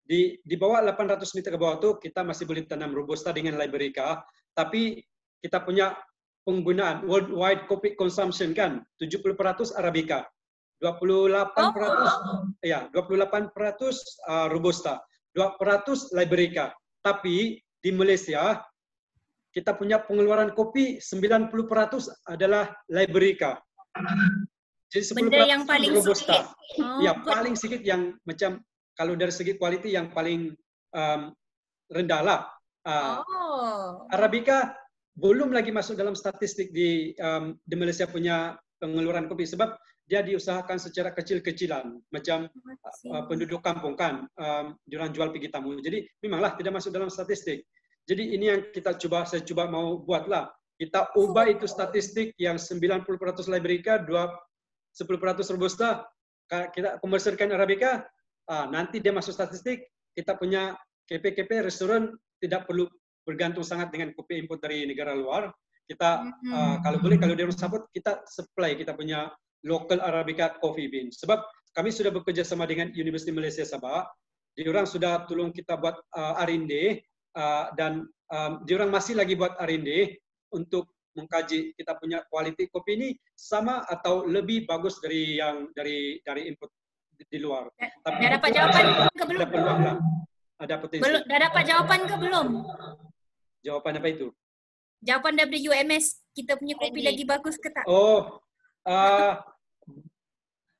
di bawah 800 meter ke bawah itu kita masih boleh tanam Robusta dengan Liberica, tapi kita punya penggunaan worldwide coffee consumption kan 70% Arabica, 28% Robusta, 2% Liberica. Tapi di Malaysia kita punya pengeluaran kopi 90% adalah Liberica. Jadi 10% benda yang paling Robusta. sikit. Ya, paling sedikit yang macam kalau dari segi kualiti yang paling rendah lah. Arabica belum lagi masuk dalam statistik di Malaysia punya pengeluaran kopi sebab dia diusahakan secara kecil-kecilan macam penduduk kampung kan, diorang jual pergi tamu. Jadi memanglah tidak masuk dalam statistik. Jadi ini yang saya coba mau buatlah. Kita ubah itu statistik yang 90% Liberica, 10% Robusta, kita komersialkan Arabica. Nanti dia masuk statistik, kita punya KP restoran tidak perlu bergantung sangat dengan kopi import dari negara luar. Kita kalau boleh, kalau dia support, kita supply kita punya local Arabica coffee bean. Sebab kami sudah bekerja sama dengan Universiti Malaysia Sabah. Diorang sudah tolong kita buat R&D dan diorang masih lagi buat R&D untuk mengkaji kita punya kualiti kopi ini sama atau lebih bagus dari yang dari import di luar. Tapi dah dapat jawapan ke belum? Ada peluang lah. Ada potensi. Belum, dah dapat jawapan ke belum? Jawapan apa itu? Jawapan daripada UMS, kita punya kopi lagi bagus ke tak?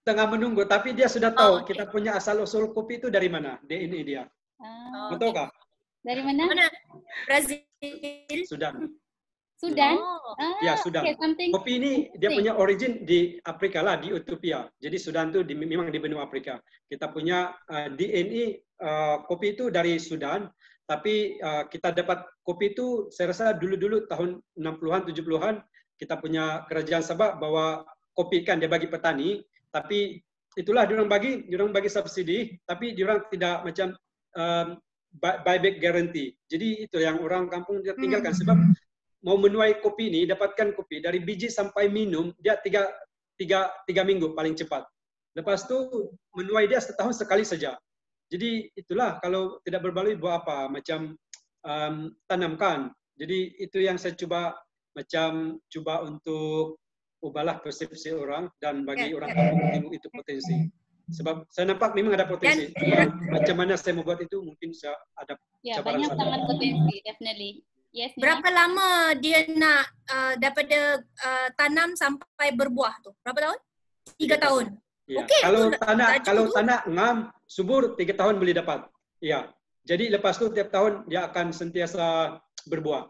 Tengah menunggu, tapi dia sudah tahu kita punya asal-usul kopi itu dari mana, DNA dia. Betul kah? Dari mana? Brazil. Sudan? Ya, Sudan. Okay, kopi ini dia punya origin di Afrika lah, di Ethiopia. Jadi Sudan itu memang di benua Afrika. Kita punya DNA kopi itu dari Sudan, tapi kita dapat kopi itu saya rasa dulu-dulu tahun 60-an, 70-an kita punya kerajaan Sabah bawa kopi kan dia bagi petani, tapi itulah diorang bagi subsidi, tapi diorang tidak macam buyback guarantee. Jadi itu yang orang kampung dia tinggalkan sebab mau menuai kopi ini, dapatkan kopi dari biji sampai minum dia 3 minggu paling cepat. Lepas tu menuai dia setahun sekali saja. Jadi itulah kalau tidak berbaloi buat apa, macam tanamkan. Jadi itu yang saya cuba untuk ubahlah persepsi orang dan bagi orang kampung tengok itu potensi. Sebab saya nampak memang ada potensi. Macam mana saya membuat itu mungkin saya ada banyak sangat potensi, definitely. Yes, Nina. Berapa lama dia nak daripada tanam sampai berbuah tu? Berapa tahun? 3 tahun. Ya. Okey, Kalau tanah ngam subur 3 tahun boleh dapat. Ya. Jadi lepas tu tiap tahun dia akan sentiasa berbuah.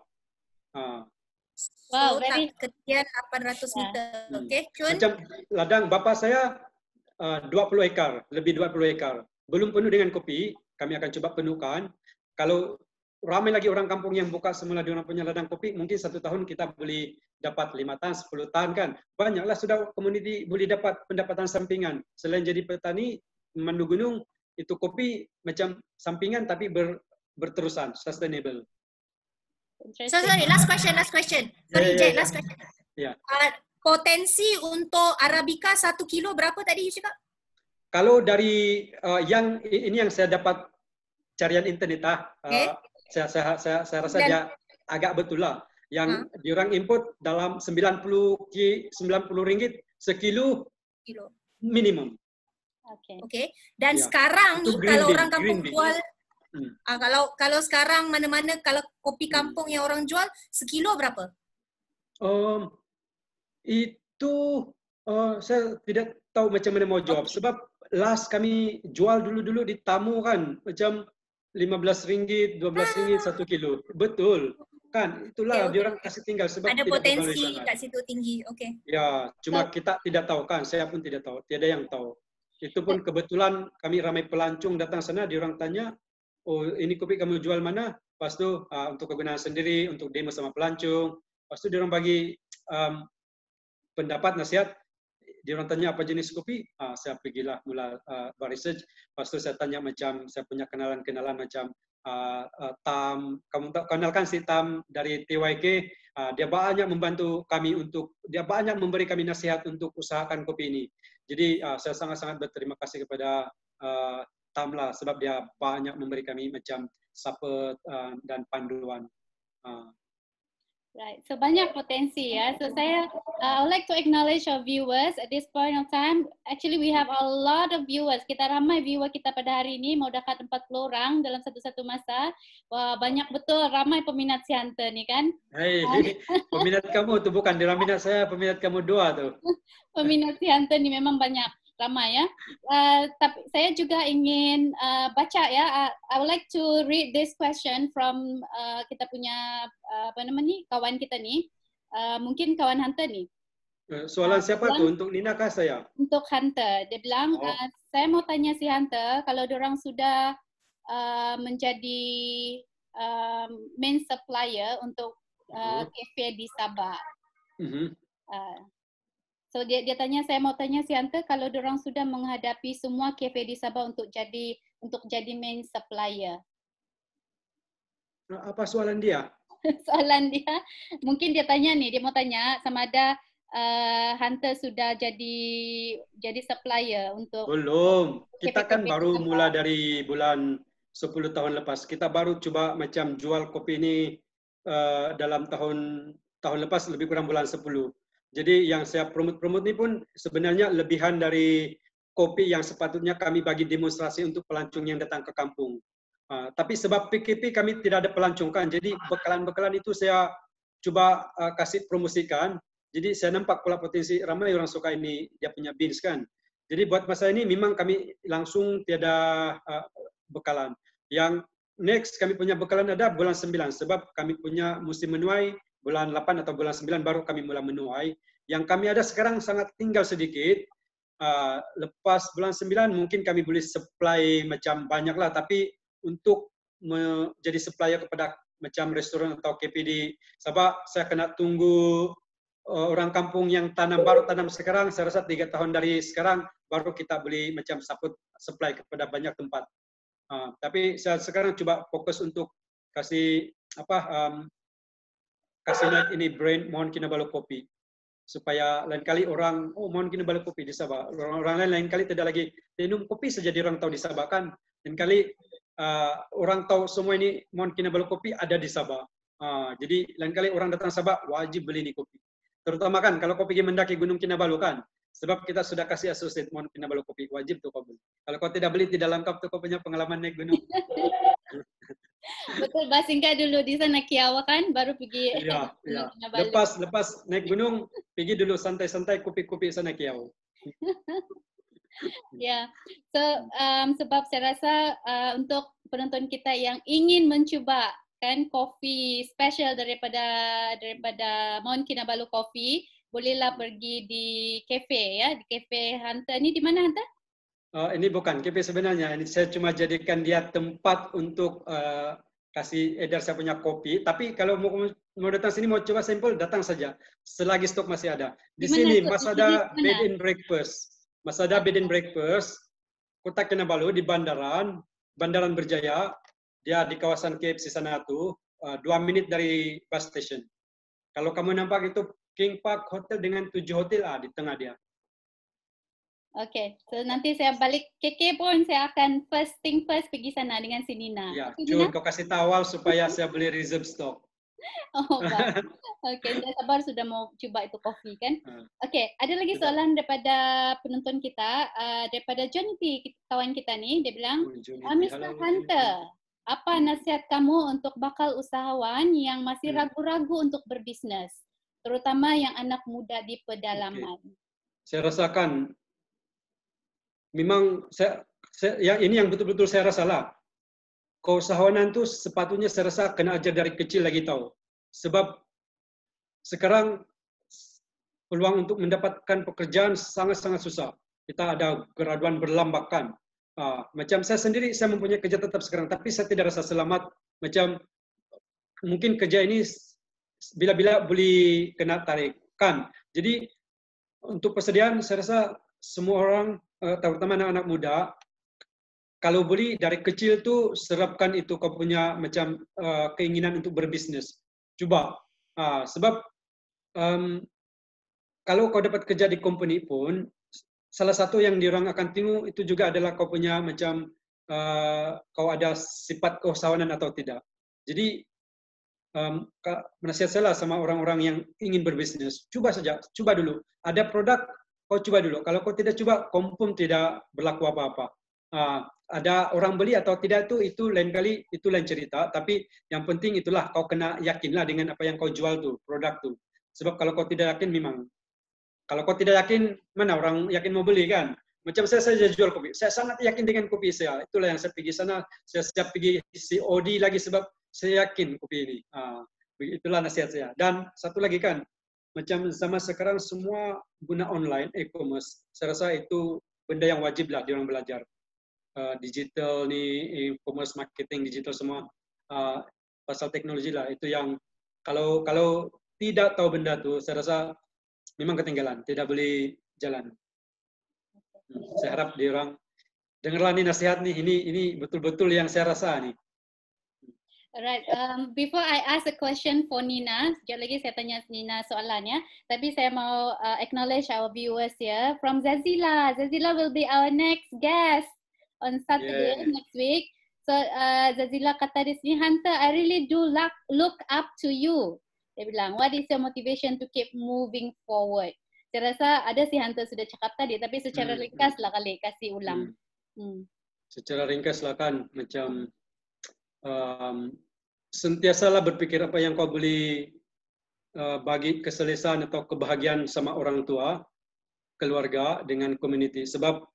So, Wow, very ketinggian 800 meter. Okey, Chun. Macam ladang bapa saya 20 ekar, lebih 20 ekar. Belum penuh dengan kopi, kami akan coba penuhkan. Kalau ramai lagi orang kampung yang buka semula di orang punya ladang kopi, mungkin 1 tahun kita boleh dapat 5 tan, 10 tan kan. Banyaklah sudah komuniti boleh dapat pendapatan sampingan. Selain jadi petani, memandu gunung, itu kopi macam sampingan tapi berterusan, sustainable. Sorry, last question. Sorry, Jack, last question. Ya. Potensi untuk Arabica 1 kilo berapa tadi you cakap? Kalau dari ini yang saya dapat carian internet saya rasa dia agak betul lah. Yang diorang input dalam 90 ringgit sekilo minimum. Okay. Dan sekarang ni kalau orang kampung jual kalau sekarang mana-mana kalau kopi kampung yang orang jual sekilo berapa? Itu saya tidak tahu macam mana mau jawab. Sebab last kami jual dulu di Tamu kan macam 15 ringgit, 12 ringgit 1 kilo. Betul. Kan itulah diorang kasih tinggal sebab ada potensi kat situ tinggi. Okey. Ya, cuma kita tidak tahu kan. Saya pun tidak tahu. Tiada yang tahu. Itu pun kebetulan kami ramai pelancong datang sana, diorang tanya, "Oh, ini kopi kamu jual mana?" Lepas tu untuk kegunaan sendiri, untuk demo sama pelancong. Lepas tu diorang bagi pendapat, nasihat. Diorang tanya apa jenis kopi, saya pergilah mula buat research. Lepas tu saya tanya macam, saya punya kenalan-kenalan macam Tam, kamu kenalkan si Tam dari TYK, dia banyak membantu kami dia banyak memberi kami nasihat untuk usahakan kopi ini. Jadi saya sangat-sangat berterima kasih kepada Tam lah sebab dia banyak memberi kami macam support dan panduan. Right, so banyak potensi ya. So I would like to acknowledge our viewers at this point of time. Actually, we have a lot of viewers. Kita ramai viewer kita pada hari ini, mau dekat 40 orang dalam satu masa. Wah, banyak betul, ramai peminat si Hunter ni kan. Hey, peminat kamu tu bukan, dalam minat saya peminat kamu dua tu. Peminat si Hunter ni memang banyak. Ramai ya. Tapi saya juga ingin baca ya. I would like to read this question from kita punya kawan kita ni. Mungkin kawan Hunter ni. Soalan siapa tu? Untuk Nina kah saya? Untuk Hunter. Dia bilang, saya mau tanya si Hunter kalau diorang sudah menjadi main supplier untuk kafe di Sabah. So dia tanya, saya mau tanya si Hunter kalau diorang sudah menghadapi semua kafe di Sabah untuk jadi main supplier. Apa soalan dia? Soalan dia, mungkin dia tanya nih, dia mau tanya sama ada Hunter sudah jadi supplier untuk. Belum. Kita kan baru mula dari bulan 10 tahun lepas. Kita baru coba macam jual kopi ini dalam tahun lepas lebih kurang bulan 10. Jadi yang saya promote ni pun sebenarnya lebihan dari kopi yang sepatutnya kami bagi demonstrasi untuk pelancong yang datang ke kampung. Tapi sebab PKP kami tidak ada pelancong kan, jadi bekalan-bekalan itu saya cuba kasih promosikan. Jadi saya nampak pula potensi ramai orang suka ini dia punya beans kan. Jadi buat masa ini memang kami langsung tiada bekalan. Yang next kami punya bekalan ada bulan 9 sebab kami punya musim menuai. Bulan 8 atau bulan 9 baru kami mula menuai. Yang kami ada sekarang sangat tinggal sedikit. Lepas bulan 9 mungkin kami boleh supply macam banyak lah. Tapi untuk menjadi supplier kepada macam restoran atau KP di Sabah, saya kena tunggu orang kampung yang baru tanam sekarang. Saya rasa 3 tahun dari sekarang baru kita boleh macam supply kepada banyak tempat. Tapi saya sekarang coba fokus untuk kasih naik ini brand Mohon Kinabalu Kopi supaya lain kali orang Mohon Kinabalu Kopi di Sabah, orang lain kali tidak lagi minum kopi saja orang tahu di Sabah kan, lain kali orang tahu semua ini Mohon Kinabalu Kopi ada di Sabah. Jadi lain kali orang datang Sabah wajib beli ini kopi, terutama kan kalau kau pergi mendaki Gunung Kinabalu kan, sebab kita sudah kasih associate Mohon Kinabalu Kopi, wajib tuh kau beli. Kalau kau tidak beli tidak lengkap tuh kau punya pengalaman naik gunung. Betul, Basingka dulu di sana Kiawa kan, baru pergi Iya, Gunung iya. Kinabalu. Lepas naik gunung, pergi dulu santai-santai, kopi-kopi sana Kiau. Ya, so sebab saya rasa untuk penonton kita yang ingin mencuba kan kopi spesial daripada Mount Kinabalu Coffee, bolehlah pergi di cafe ya, di cafe Hunter. Ini di mana Hunter? Ini bukan KP sebenarnya. Ini saya cuma jadikan dia tempat untuk kasih edar saya punya kopi. Tapi kalau mau datang sini mau coba sampel, datang saja. Selagi stok masih ada. Di sini Masada Bed and Breakfast. Masada Bed and Breakfast, Kota Kinabalu di Bandaran Berjaya. Dia di kawasan KFC sana tuh, 2 menit dari bus station. Kalau kamu nampak itu King Park Hotel dengan 7 hotel di tengah dia. Oke, so nanti saya balik KK pun saya akan first thing first pergi sana dengan si Nina. Ya, Okay, Jun, kau kasih tahu supaya saya beli reserve stock. Oh, baik. Okey, saya sabar sudah mau cuba itu kopi kan. Okey, ada lagi soalan daripada penonton kita, daripada Jonty, kawan kita ni, dia bilang, Mr. Hunter, apa nasihat kamu untuk bakal usahawan yang masih ragu-ragu untuk berbisnes, terutama yang anak muda di pedalaman? Saya rasakan memang ini yang betul-betul saya rasa lah. Keusahawanan tu sepatutnya saya rasa kena ajar dari kecil lagi tahu. Sebab sekarang peluang untuk mendapatkan pekerjaan sangat-sangat susah. Kita ada graduan berlambakan. Macam saya sendiri, saya mempunyai kerja tetap sekarang, tapi saya tidak rasa selamat. Macam mungkin kerja ini bila-bila boleh kena tarikkan. Jadi untuk persediaan, saya rasa semua orang, terutama anak-anak muda, kalau boleh dari kecil tu serapkan itu kau punya macam keinginan untuk berbisnes. Cuba, sebab kalau kau dapat kerja di company pun, salah satu yang diorang akan tengok itu juga adalah kau punya macam kau ada sifat keusahawanan atau tidak. Jadi nasihat saya sama orang-orang yang ingin berbisnes, cuba saja, cuba dulu. Ada produk, kau cuba dulu. Kalau kau tidak cuba, kau pun tidak berlaku apa-apa. Ada orang beli atau tidak itu lain kali, itu lain cerita. Tapi yang penting itulah kau kena yakinlah dengan apa yang kau jual tu, produk tu. Sebab kalau kau tidak yakin memang, kalau kau tidak yakin, mana orang yakin mau beli kan? Macam saya jual kopi. Saya sangat yakin dengan kopi saya. Itulah yang saya pergi sana. Saya siap pergi COD lagi sebab saya yakin kopi ini. Itulah nasihat saya. Dan satu lagi kan, macam sama sekarang semua guna online, e-commerce. Saya rasa itu benda yang wajib lah diorang belajar. Digital ni, e-commerce, marketing, digital semua. Pasal teknologi lah. Itu yang kalau tidak tahu benda tu, saya rasa memang ketinggalan. Tidak boleh jalan. Saya harap diorang dengarlah ni nasihat ni. Ini betul-betul yang saya rasa ni. Alright, before I ask a question for Nina, sekejap lagi saya tanya Nina soalannya, tapi saya mau acknowledge our viewers here from Zazila. Zazila will be our next guest on Saturday next week. So Zazila kata di sini, Hunter, I really do look up to you. Dia bilang, what is your motivation to keep moving forward? Saya rasa ada si Hunter sudah cakap tadi, tapi secara ringkas lah kali kasih ulang. Secara ringkas lah kan, macam sentiasalah berpikir apa yang kau boleh bagi keselesaan atau kebahagiaan sama orang tua, keluarga dengan community. Sebab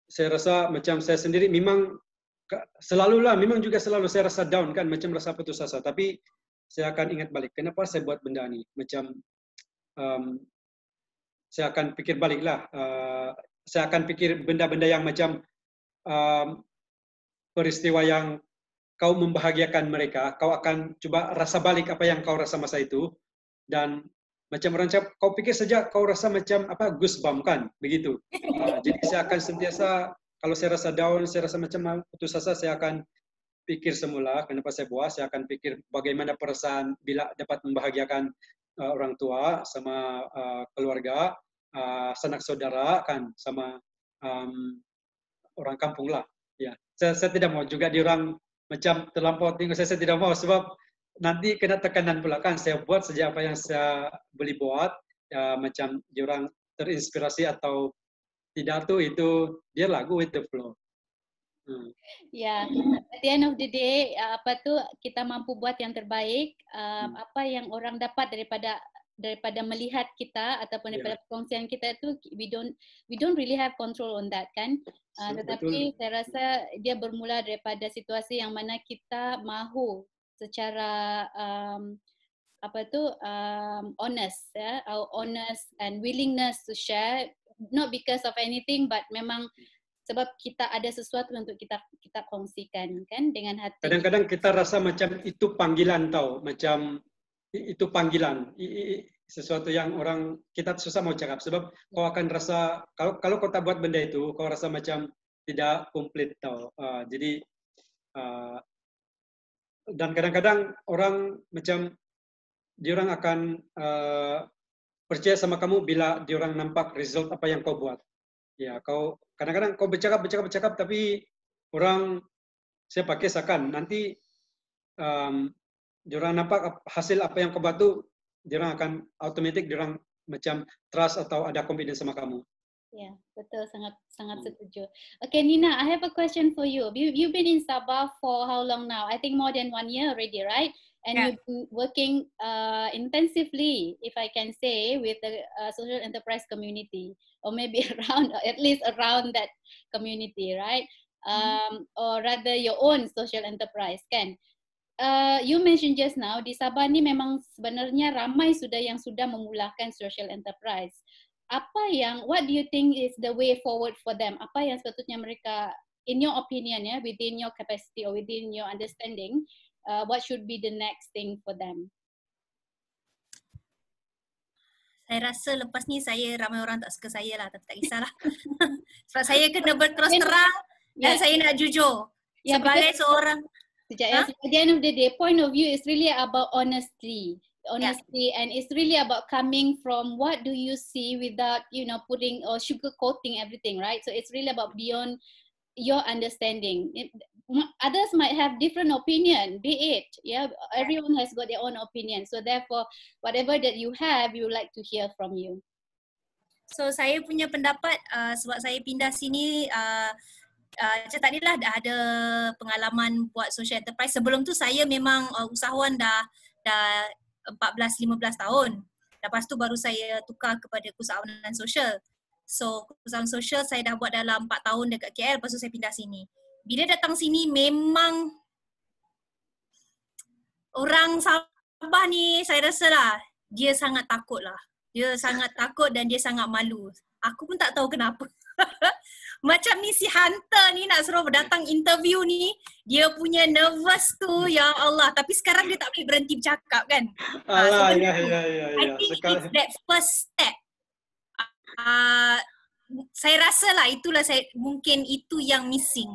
saya rasa macam saya sendiri memang selalulah, memang juga selalu saya rasa down kan, macam rasa putus asa. Tapi saya akan ingat balik, kenapa saya buat benda ni? Macam saya akan pikir baliklah. Saya akan pikir benda-benda yang macam peristiwa yang kau membahagiakan mereka, kau akan cuba rasa balik apa yang kau rasa masa itu, dan macam orang cakap, kau pikir saja kau rasa macam apa goosebump kan, begitu. Jadi saya akan sentiasa, kalau saya rasa down, saya rasa macam putus asa, saya akan pikir semula kenapa saya buat, saya akan pikir bagaimana perasaan bila dapat membahagiakan orang tua sama keluarga, sanak saudara kan, sama orang kampung lah. Ya, saya tidak mau juga diorang macam terlampau tinggi, saya tidak mau sebab nanti kena tekanan pula kan. Saya buat saja apa yang saya boleh buat, macam diorang terinspirasi atau tidak tu itu dia lagu with the flow. Ya, at the end of the day, apa tu kita mampu buat yang terbaik. Apa yang orang dapat daripada melihat kita ataupun daripada perkongsian kita tu, we don't really have control on that kan. Tetapi saya rasa dia bermula daripada situasi yang mana kita mahu secara honest, honest and willingness to share, not because of anything, but memang sebab kita ada sesuatu untuk kita kongsikan kan dengan hati. Kadang-kadang kita rasa macam itu panggilan tau, macam itu panggilan, sesuatu yang orang kita susah mau cakap sebab kau akan rasa kalau kau tak buat benda itu kau rasa macam tidak komplit tau. Jadi dan kadang-kadang orang macam diorang akan percaya sama kamu bila diorang nampak result apa yang kau buat. Ya, kau kadang-kadang kau bercakap tapi orang saya pakai sakan nanti diorang nampak hasil apa yang kau buat tu diorang akan automatic diorang macam trust atau ada confidence sama kamu. Ya, betul, sangat setuju. Okay, Nina, I have a question for you. You've been in Sabah for how long now? I think more than 1 year already, right? And you've been working intensively, if I can say, with the social enterprise community, or maybe at least around that community, right? Or rather your own social enterprise, kan? You mentioned just now, di Sabah ni memang sebenarnya ramai yang sudah memulakan social enterprise. What do you think is the way forward for them? Apa yang sepatutnya mereka, in your opinion, within your capacity or within your understanding, what should be the next thing for them? Saya rasa lepas ni ramai orang tak suka saya lah, tapi tak kisahlah. Sebab saya kena berterus terang dan saya nak jujur. Sebagai seorang at the end of the day, point of view is really about honesty, and it's really about coming from what do you see without putting or sugarcoating everything, right? So it's really about beyond your understanding. Others might have different opinion, be it, everyone has got their own opinion, so therefore whatever that you have, we would like to hear from you. So saya punya pendapat, sebab saya pindah sini macam tadilah dah ada pengalaman buat social enterprise. Sebelum tu saya memang usahawan dah 14-15 tahun. Lepas tu baru saya tukar kepada usahawanan sosial. So usahawan sosial saya dah buat dalam 4 tahun dekat KL, lepas tu saya pindah sini. Bila datang sini memang orang Sabah ni saya rasa lah dia sangat takut lah. Dia sangat takut dan dia sangat malu. Aku pun tak tahu kenapa. Macam ni si Hunter ni nak suruh datang interview ni, dia punya nervous tu, ya Allah. Tapi sekarang dia tak boleh berhenti bercakap kan. I think it's that first step. Saya rasa lah mungkin itu yang missing.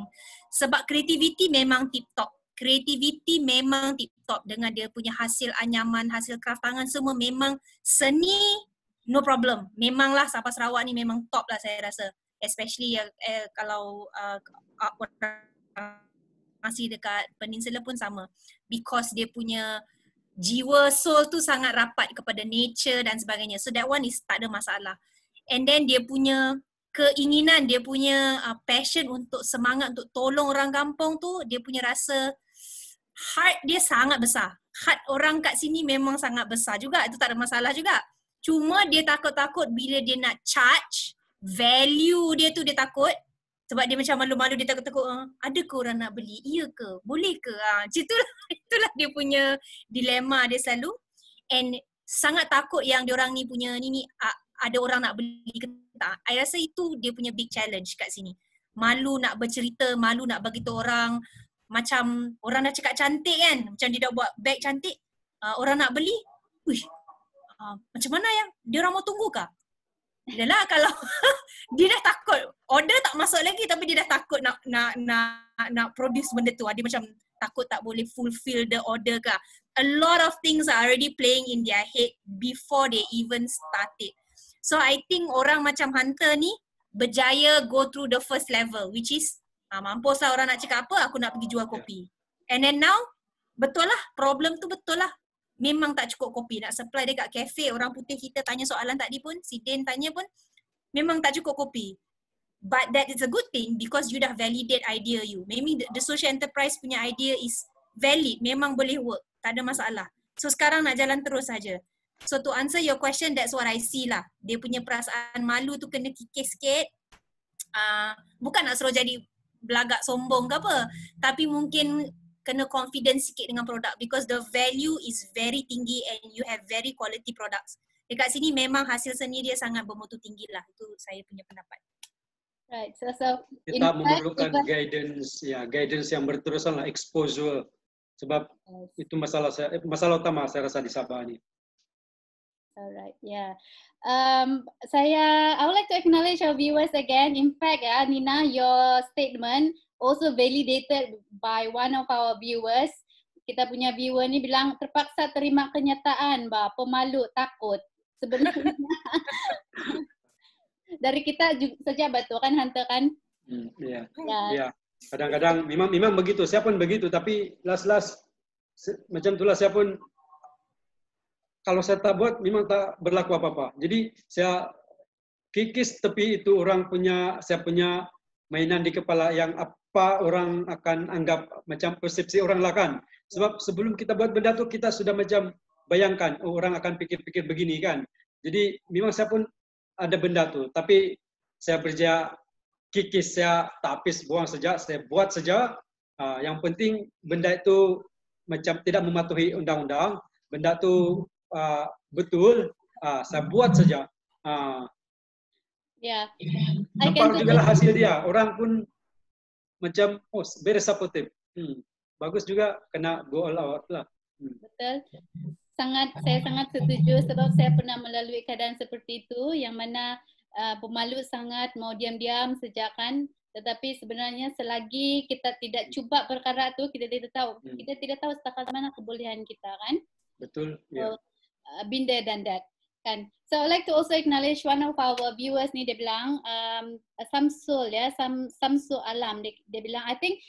Sebab kreativiti memang tip-top. Kreativiti memang tip-top dengan dia punya hasil anyaman, hasil kraft tangan semua memang seni, no problem. Memanglah Sabah Sarawak ni memang top lah saya rasa. Especially kalau masih dekat Peninsula pun sama. Because dia punya jiwa soul tu sangat rapat kepada nature dan sebagainya. So that one is tak ada masalah. And then dia punya keinginan, dia punya passion untuk semangat untuk tolong orang kampung tu, dia punya rasa heart dia sangat besar. Heart orang kat sini memang sangat besar juga. Itu tak ada masalah juga. Cuma dia takut-takut bila dia nak charge value dia tu, dia takut sebab dia macam malu-malu, dia takut-takut ada ke orang nak beli, iya ke, boleh ke, itulah dia punya dilema dia selalu. And sangat takut yang diorang ni punya ni ada orang nak beli ke tak. I rasa itu dia punya big challenge kat sini. Malu nak bercerita, malu nak bagi tahu orang. Macam orang dah cakap cantik kan, macam dia dah buat bag cantik, orang nak beli, macam mana yang diorang mau tunggu kah? Yalah, kalau dia dah takut, order tak masuk lagi tapi dia dah takut nak produce benda tu. Dia macam takut tak boleh fulfill the order ke. A lot of things are already playing in their head before they even started. So I think orang macam Hunter ni berjaya go through the first level, which is mampus lah orang nak cakap apa, aku nak pergi jual kopi. And then now, betul lah, problem tu betul lah. Memang tak cukup kopi, nak supply dekat kafe. Orang putih kita tanya soalan tadi pun, si Dan tanya pun, memang tak cukup kopi. But that is a good thing because you dah validate idea you. Maybe the social enterprise punya idea is valid, memang boleh work, tak ada masalah. So sekarang nak jalan terus saja. So to answer your question, that's what I see lah. Dia punya perasaan malu tu kena kikis sikit. Bukan nak suruh jadi belagak sombong ke apa, tapi mungkin kena confidence sikit dengan produk because the value is very tinggi and you have very quality products. Dekat sini memang hasil seni dia sangat bermutu tinggi lah. Itu saya punya pendapat. Right. So Kita memerlukan guidance yang berterusan lah, exposure. Sebab itu masalah utama saya rasa di Sabah ni. Alright, yeah. I would like to acknowledge our viewers again. In fact, Nina, your statement also validated by one of our viewers. Kita punya viewer ni bilang terpaksa terima kenyataan, pemalu, takut. Sebenarnya dari kita saja betul kan, Hunter kan? Ya. Kadang-kadang memang begitu. Saya pun begitu. Tapi last macam itulah saya pun. Kalau saya tak buat, memang tak berlaku apa-apa. Jadi saya kikis tepi itu saya punya mainan di kepala yang apa orang akan anggap macam persepsi orang lah kan. Sebab sebelum kita buat benda tu kita sudah macam bayangkan orang akan pikir-pikir begini kan. Jadi memang saya pun ada benda tu, tapi saya berjaya kikis, saya tak habis buang saja, saya buat saja. Yang penting benda itu macam tidak mematuhi undang-undang, benda tu betul, saya buat saja. Yeah. Nampak juga lah hasil dia, orang pun macam very supportive. Bagus juga, kena go all out lah. Betul. Saya sangat setuju sebab saya pernah melalui keadaan seperti itu yang mana pemalu sangat mau diam-diam sejak kan, tetapi sebenarnya selagi kita tidak cuba perkara itu kita tidak tahu setakat mana kebolehan kita kan. Betul. Yeah. Been there done that kan. So I'd like to also acknowledge one of our viewers ni, dia bilang Samsul Samsul Alam, dia bilang I think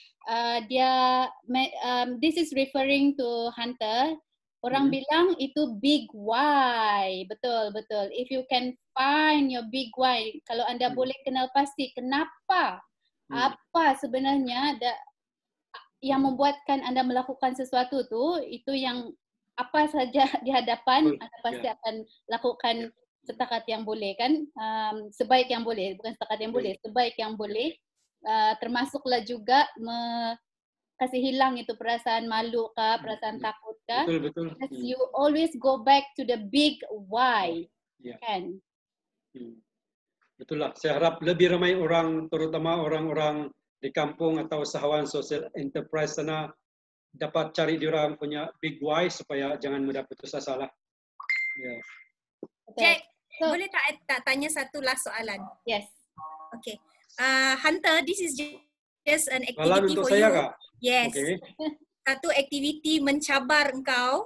this is referring to Hunter. Orang bilang itu big why. Betul. If you can find your big why, kalau anda boleh kenal pasti kenapa, apa sebenarnya yang membuatkan anda melakukan sesuatu tu, itu yang apa saja di hadapan anda pasti akan lakukan setakat yang boleh kan, sebaik yang boleh, bukan setakat yang boleh, sebaik yang boleh, termasuklah juga kasih hilang itu perasaan malu kah, perasaan takut kah. Betul. You always go back to the big why. Kan? Betul lah. Saya harap lebih ramai orang, terutama orang-orang di kampung atau usahawan social enterprise sana dapat cari diorang punya big why supaya jangan mudah putus asa lah. Jack, boleh tak tanya satu last soalan? Yes. Okay. Hunter, this is just an activity soalan untuk for saya you. Kak? Yes. Okay. Satu aktiviti mencabar engkau.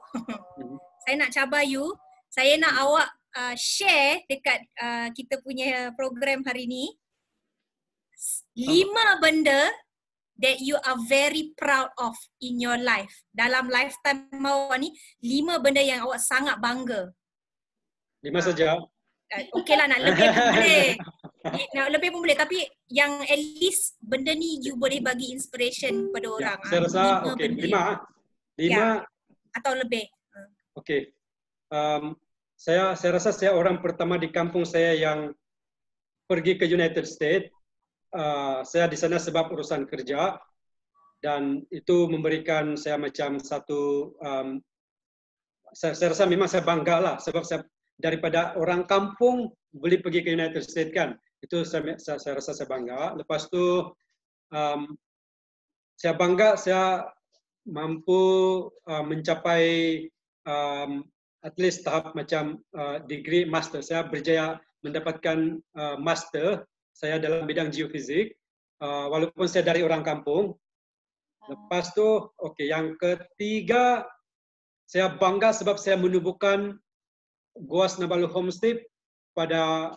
Saya nak cabar you. Saya nak awak share dekat kita punya program hari ni 5 benda that you are very proud of in your life. Dalam lifetime awak ni, 5 benda yang awak sangat bangga. 5 saja. Okey lah, nak lebih pun boleh. Nak lebih pun boleh, tapi yang at least benda ni you boleh bagi inspiration pada orang. Saya rasa okey, 5 atau lebih. Okey. Saya rasa saya orang pertama di kampung saya yang pergi ke United States. Saya di sana sebab urusan kerja dan itu memberikan saya macam satu saya rasa memang saya bangga lah sebab saya daripada orang kampung boleh pergi ke United States kan, itu saya rasa saya bangga. Lepas tu saya bangga saya mampu mencapai at least tahap macam degree master. Saya berjaya mendapatkan master saya dalam bidang geofizik, walaupun saya dari orang kampung. Lepas tu, okey, yang ketiga, saya bangga sebab saya menubuhkan Gua Snabalu Homestay pada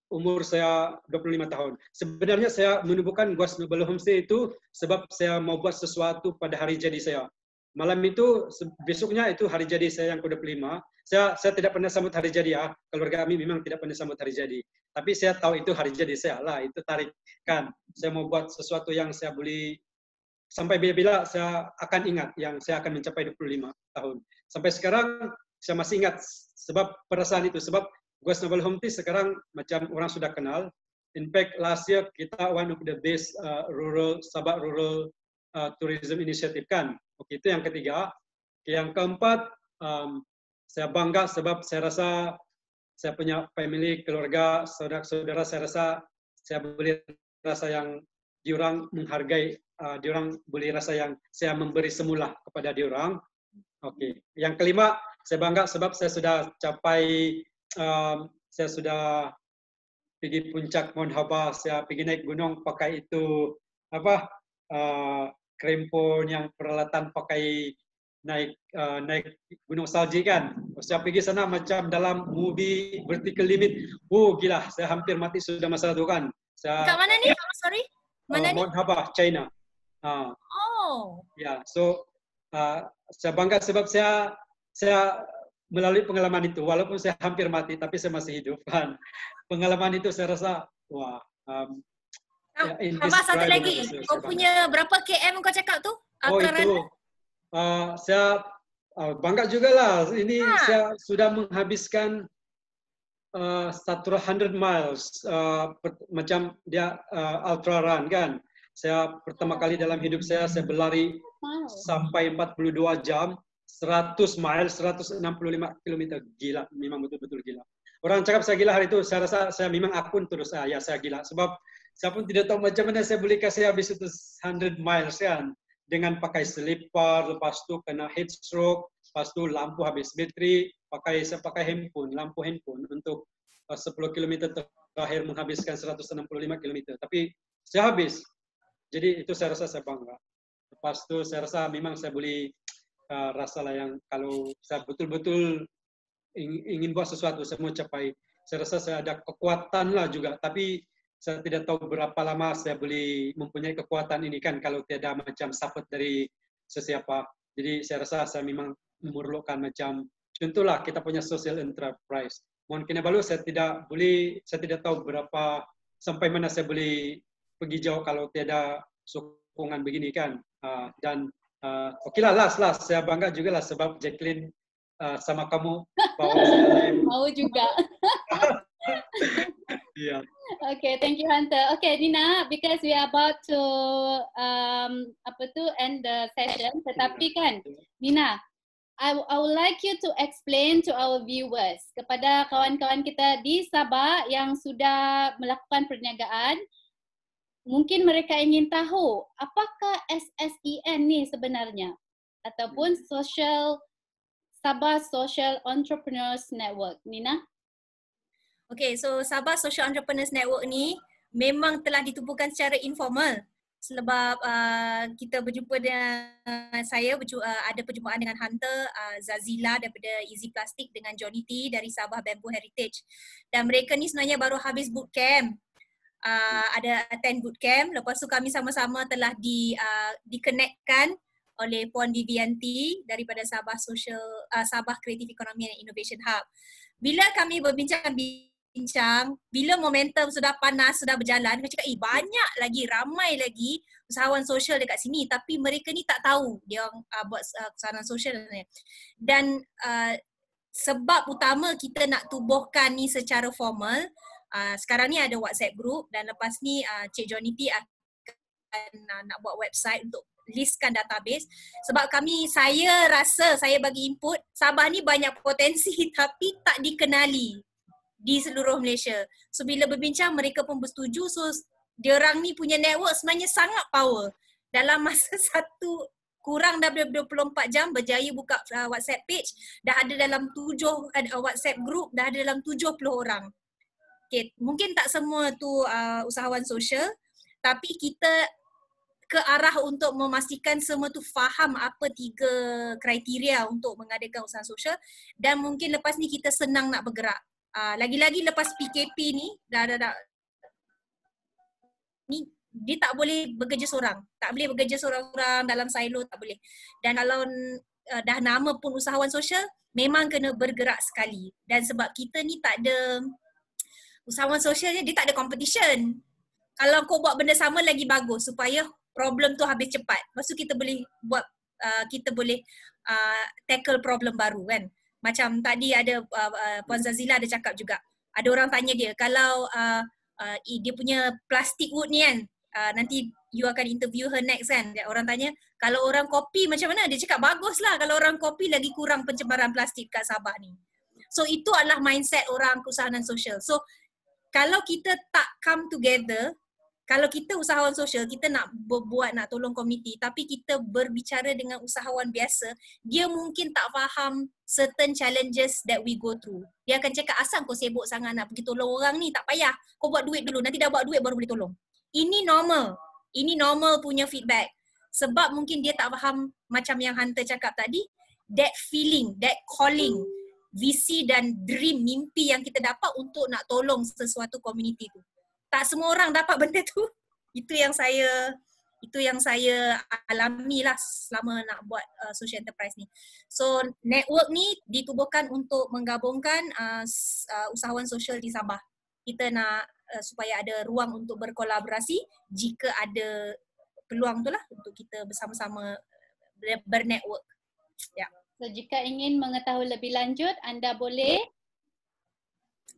umur saya 25 tahun. Sebenarnya saya menubuhkan Gua Snabalu Homestay itu sebab saya mau buat sesuatu pada hari jadi saya. Malam itu, besoknya itu hari jadi saya yang ke-25. Saya tidak pernah sambut hari jadi ya. Keluarga kami memang tidak pernah sambut hari jadi. Tapi saya tahu itu hari jadi saya lah. Itu tarik kan. Saya mau buat sesuatu yang saya boleh sampai bila-bila saya akan ingat yang saya akan mencapai 25 tahun. Sampai sekarang saya masih ingat sebab perasaan itu. Sebab Goes Noble Home Tea sekarang macam orang sudah kenal. In fact, last year kita one of the best Sabah Rural Tourism Initiative kan. Oke, itu yang ketiga. Yang keempat, saya bangga sebab saya rasa saya punya family, keluarga, saudara-saudara, saya rasa saya boleh rasa yang diorang menghargai, diorang boleh rasa yang saya memberi semula kepada diorang. Oke. Yang kelima, saya bangga sebab saya sudah capai, saya sudah pergi puncak Mount Haba, saya pergi naik gunung pakai itu apa krempon yang peralatan pakai naik gunung salji kan. Saya pergi sana macam dalam movie Vertical Limit. Oh gila, saya hampir mati sudah masa itu kan. Kat mana ni? Sorry. Mana ni? Mount Haba, China. Oh. Ya, so saya bangga sebab saya melalui pengalaman itu, walaupun saya hampir mati, tapi saya masih hidup kan. Pengalaman itu saya rasa, wah. Tambah satu lagi, kau punya berapa KM kau cakap tu? Oh itu, saya bangga juga lah. Ini saya sudah menghabiskan 100 miles, macam dia ultra run kan. Saya pertama kali dalam hidup saya berlari sampai 42 jam. 100 miles, 165 km. Gila, memang betul-betul gila. Orang cakap saya gila hari itu, saya rasa saya memang akun terus, ya saya gila. Sebab saya pun tidak tahu macam mana saya boleh kasih habis itu 100 miles kan. Dengan pakai selipar, lepas tu kena heat stroke, lepas tu lampu habis bateri, saya pakai handphone, lampu handphone untuk 10 km terakhir menghabiskan 165 km. Tapi saya habis. Jadi itu saya rasa saya bangga. Lepas tu saya rasa memang saya boleh rasalah yang kalau saya betul-betul ingin buat sesuatu, saya mau capai. Saya rasa saya ada kekuatan lah juga, tapi saya tidak tahu berapa lama saya boleh mempunyai kekuatan ini kan kalau tiada macam support dari sesiapa. Jadi saya rasa saya memang memerlukan macam, contohlah kita punya social enterprise. Mohon Kinabalu saya tidak tahu berapa sampai mana saya boleh pergi jauh kalau tiada sokongan begini kan. Dan okeylah last saya bangga juga lah sebab Jacqueline sama kamu bawa saya. Mau juga. Yeah. Okay, thank you Hunter. Okay Nina, because we are about to end the session. Tetapi kan, Nina, I would like you to explain to our viewers, kepada kawan-kawan kita di Sabah yang sudah melakukan perniagaan. Mungkin mereka ingin tahu apakah SSEN ni sebenarnya ataupun Sabah Social Entrepreneurs Network. Nina? Okay, so Sabah Social Entrepreneurs Network ni memang telah ditubuhkan secara informal. Sebab kita berjumpa dengan ada perjumpaan dengan Hunter, Zazila daripada Easy Plastic dengan Johnny T dari Sabah Bamboo Heritage. Dan mereka ni sebenarnya baru habis bootcamp. Ada attend bootcamp, lepas tu kami sama-sama telah di-connectkan oleh Puan Vivianti daripada Sabah Creative Economy and Innovation Hub. Bila kami berbincang, bila momentum sudah panas, sudah berjalan, kami cakap ramai lagi usahawan sosial dekat sini, tapi mereka ni tak tahu dia buat usahawan sosial. Dan sebab utama kita nak tubuhkan ni secara formal, sekarang ni ada WhatsApp group dan lepas ni Cik Johnny T akan nak buat website untuk listkan database. Sebab saya rasa saya bagi input, Sabah ni banyak potensi tapi tak dikenali di seluruh Malaysia. So bila berbincang mereka pun bersetuju, so diorang ni punya network sebenarnya sangat power. Dalam masa kurang daripada 24 jam berjaya buka WhatsApp page, dah ada dalam 7 WhatsApp group, dah ada dalam 70 orang. Okay, mungkin tak semua tu usahawan sosial, tapi kita ke arah untuk memastikan semua tu faham apa 3 kriteria untuk mengadakan usaha sosial, dan mungkin lepas ni kita senang nak bergerak. Lagi-lagi lepas PKP ni, ni dia tak boleh bekerja seorang. Tak boleh bekerja seorang-seorang dalam silo, tak boleh. Dan kalau dah nama pun usahawan sosial, memang kena bergerak sekali. Dan sebab kita ni tak ada, usahawan sosial ni dia tak ada competition. Kalau kau buat benda sama lagi bagus supaya problem tu habis cepat. Lepas tu kita boleh buat, kita boleh tackle problem baru kan. Macam tadi ada Puan Zazila ada cakap juga. Ada orang tanya dia, kalau dia punya plastic wood ni kan, nanti you akan interview her next kan. Orang tanya, kalau orang kopi macam mana? Dia cakap bagus lah kalau orang kopi lagi kurang pencemaran plastik kat Sabah ni. So itu adalah mindset orang keusahawanan sosial. So kalau kita tak come together, kalau kita usahawan sosial, kita nak berbuat, nak tolong komuniti, tapi kita berbicara dengan usahawan biasa, dia mungkin tak faham certain challenges that we go through. Dia akan cakap, asal kau sibuk sangat nak pergi tolong orang ni, tak payah. Kau buat duit dulu, nanti dah buat duit baru boleh tolong. Ini normal. Ini normal punya feedback. Sebab mungkin dia tak faham macam yang Hunter cakap tadi, that feeling, that calling, visi dan dream, mimpi yang kita dapat untuk nak tolong sesuatu komuniti tu. Tak semua orang dapat benda tu. Itu yang saya alami lah selama nak buat social enterprise ni. So network ni ditubuhkan untuk menggabungkan usahawan sosial di Sabah. Kita nak supaya ada ruang untuk berkolaborasi jika ada peluang tu lah untuk kita bersama-sama bernetwork. Ya. So jika ingin mengetahui lebih lanjut, anda boleh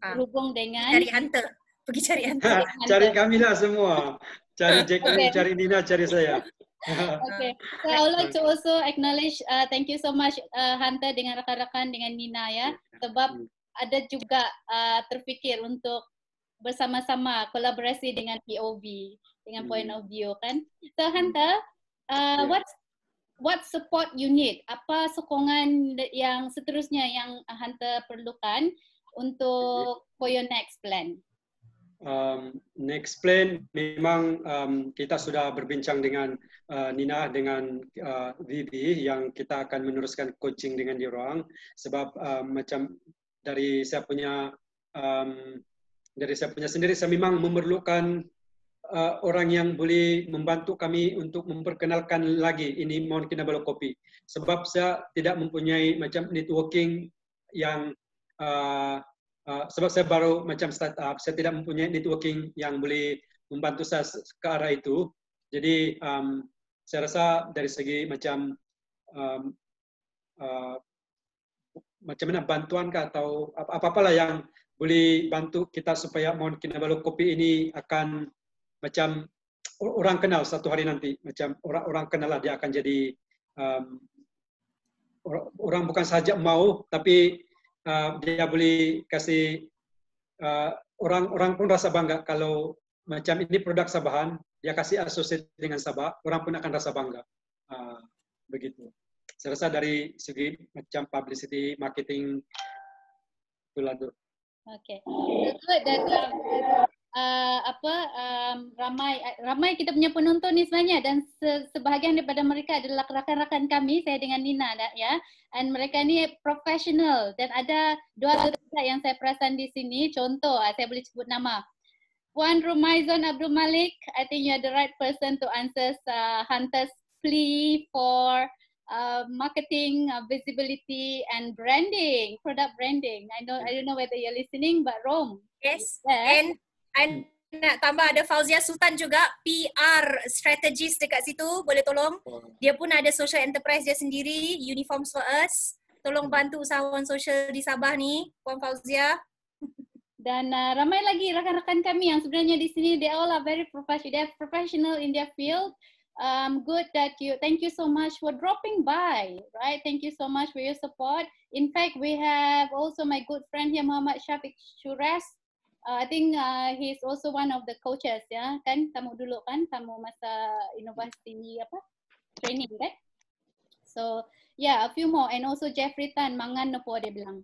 berhubung dengan cari Hunter. Pergi cari Hunter. Cari kami lah semua. Cari Jacqueline, cari Nina, cari saya. Okay. So I would like to also acknowledge, thank you so much Hunter dengan rakan-rakan dengan Nina ya. Sebab ada juga terfikir untuk bersama-sama kolaborasi dengan POV, dengan point of view kan. So Hunter, what support you need? Apa sokongan yang seterusnya yang Hunter perlukan untuk for your next plan? Next plan memang kita sudah berbincang dengan Nina dengan Vivi yang kita akan meneruskan coaching dengan diorang sebab macam dari saya punya sendiri saya memang memerlukan orang yang boleh membantu kami untuk memperkenalkan lagi ini Mount Kinabalu Kopi sebab saya tidak mempunyai macam networking yang sebab saya baru macam startup, saya tidak mempunyai networking yang boleh membantu saya ke arah itu. Jadi saya rasa dari segi macam macam mana bantuan kah atau apa-apalah yang boleh bantu kita supaya Mount Kinabalu Kopi ini akan macam orang kenal satu hari nanti. Macam orang kenal lah dia akan jadi orang bukan sahaja mau tapi dia boleh kasih orang pun rasa bangga kalau macam ini produk Sabahan, dia kasih associate dengan Sabah, orang pun akan rasa bangga. Begitu. Saya rasa dari segi macam publicity, marketing, itulah tu. Okay. Good that ramai kita punya penonton ni sebenarnya dan sebahagian daripada mereka adalah rakan-rakan kami, saya dengan Nina ya, and mereka ni professional dan ada dua orang yang saya perasan di sini. Contoh, saya boleh sebut nama Puan Rumaizon Abdul Malik. I think you are the right person to answer Hunter's plea for marketing, visibility and branding, product branding. I don't know whether you're listening, but Rom. Yes. And nak tambah ada Fauzia Sultan juga, PR strategist dekat situ, boleh tolong. Dia pun ada social enterprise dia sendiri, Uniforms for Us. Tolong bantu usahawan sosial di Sabah ni, Puan Fauzia. Dan ramai lagi rakan-rakan kami yang sebenarnya di sini, they all are very professional. They are professional in their field. Good that thank you so much for dropping by, right? Thank you so much for your support. In fact, we have also my good friend here, Muhammad Syafiq Shures. I think he's also one of the coaches, ya kan? Kamu dulu kan, kamu masa inovasi apa? Training, kan? So, yeah, a few more. And also Jeffrey Tan, Mangan Nopo dia bilang.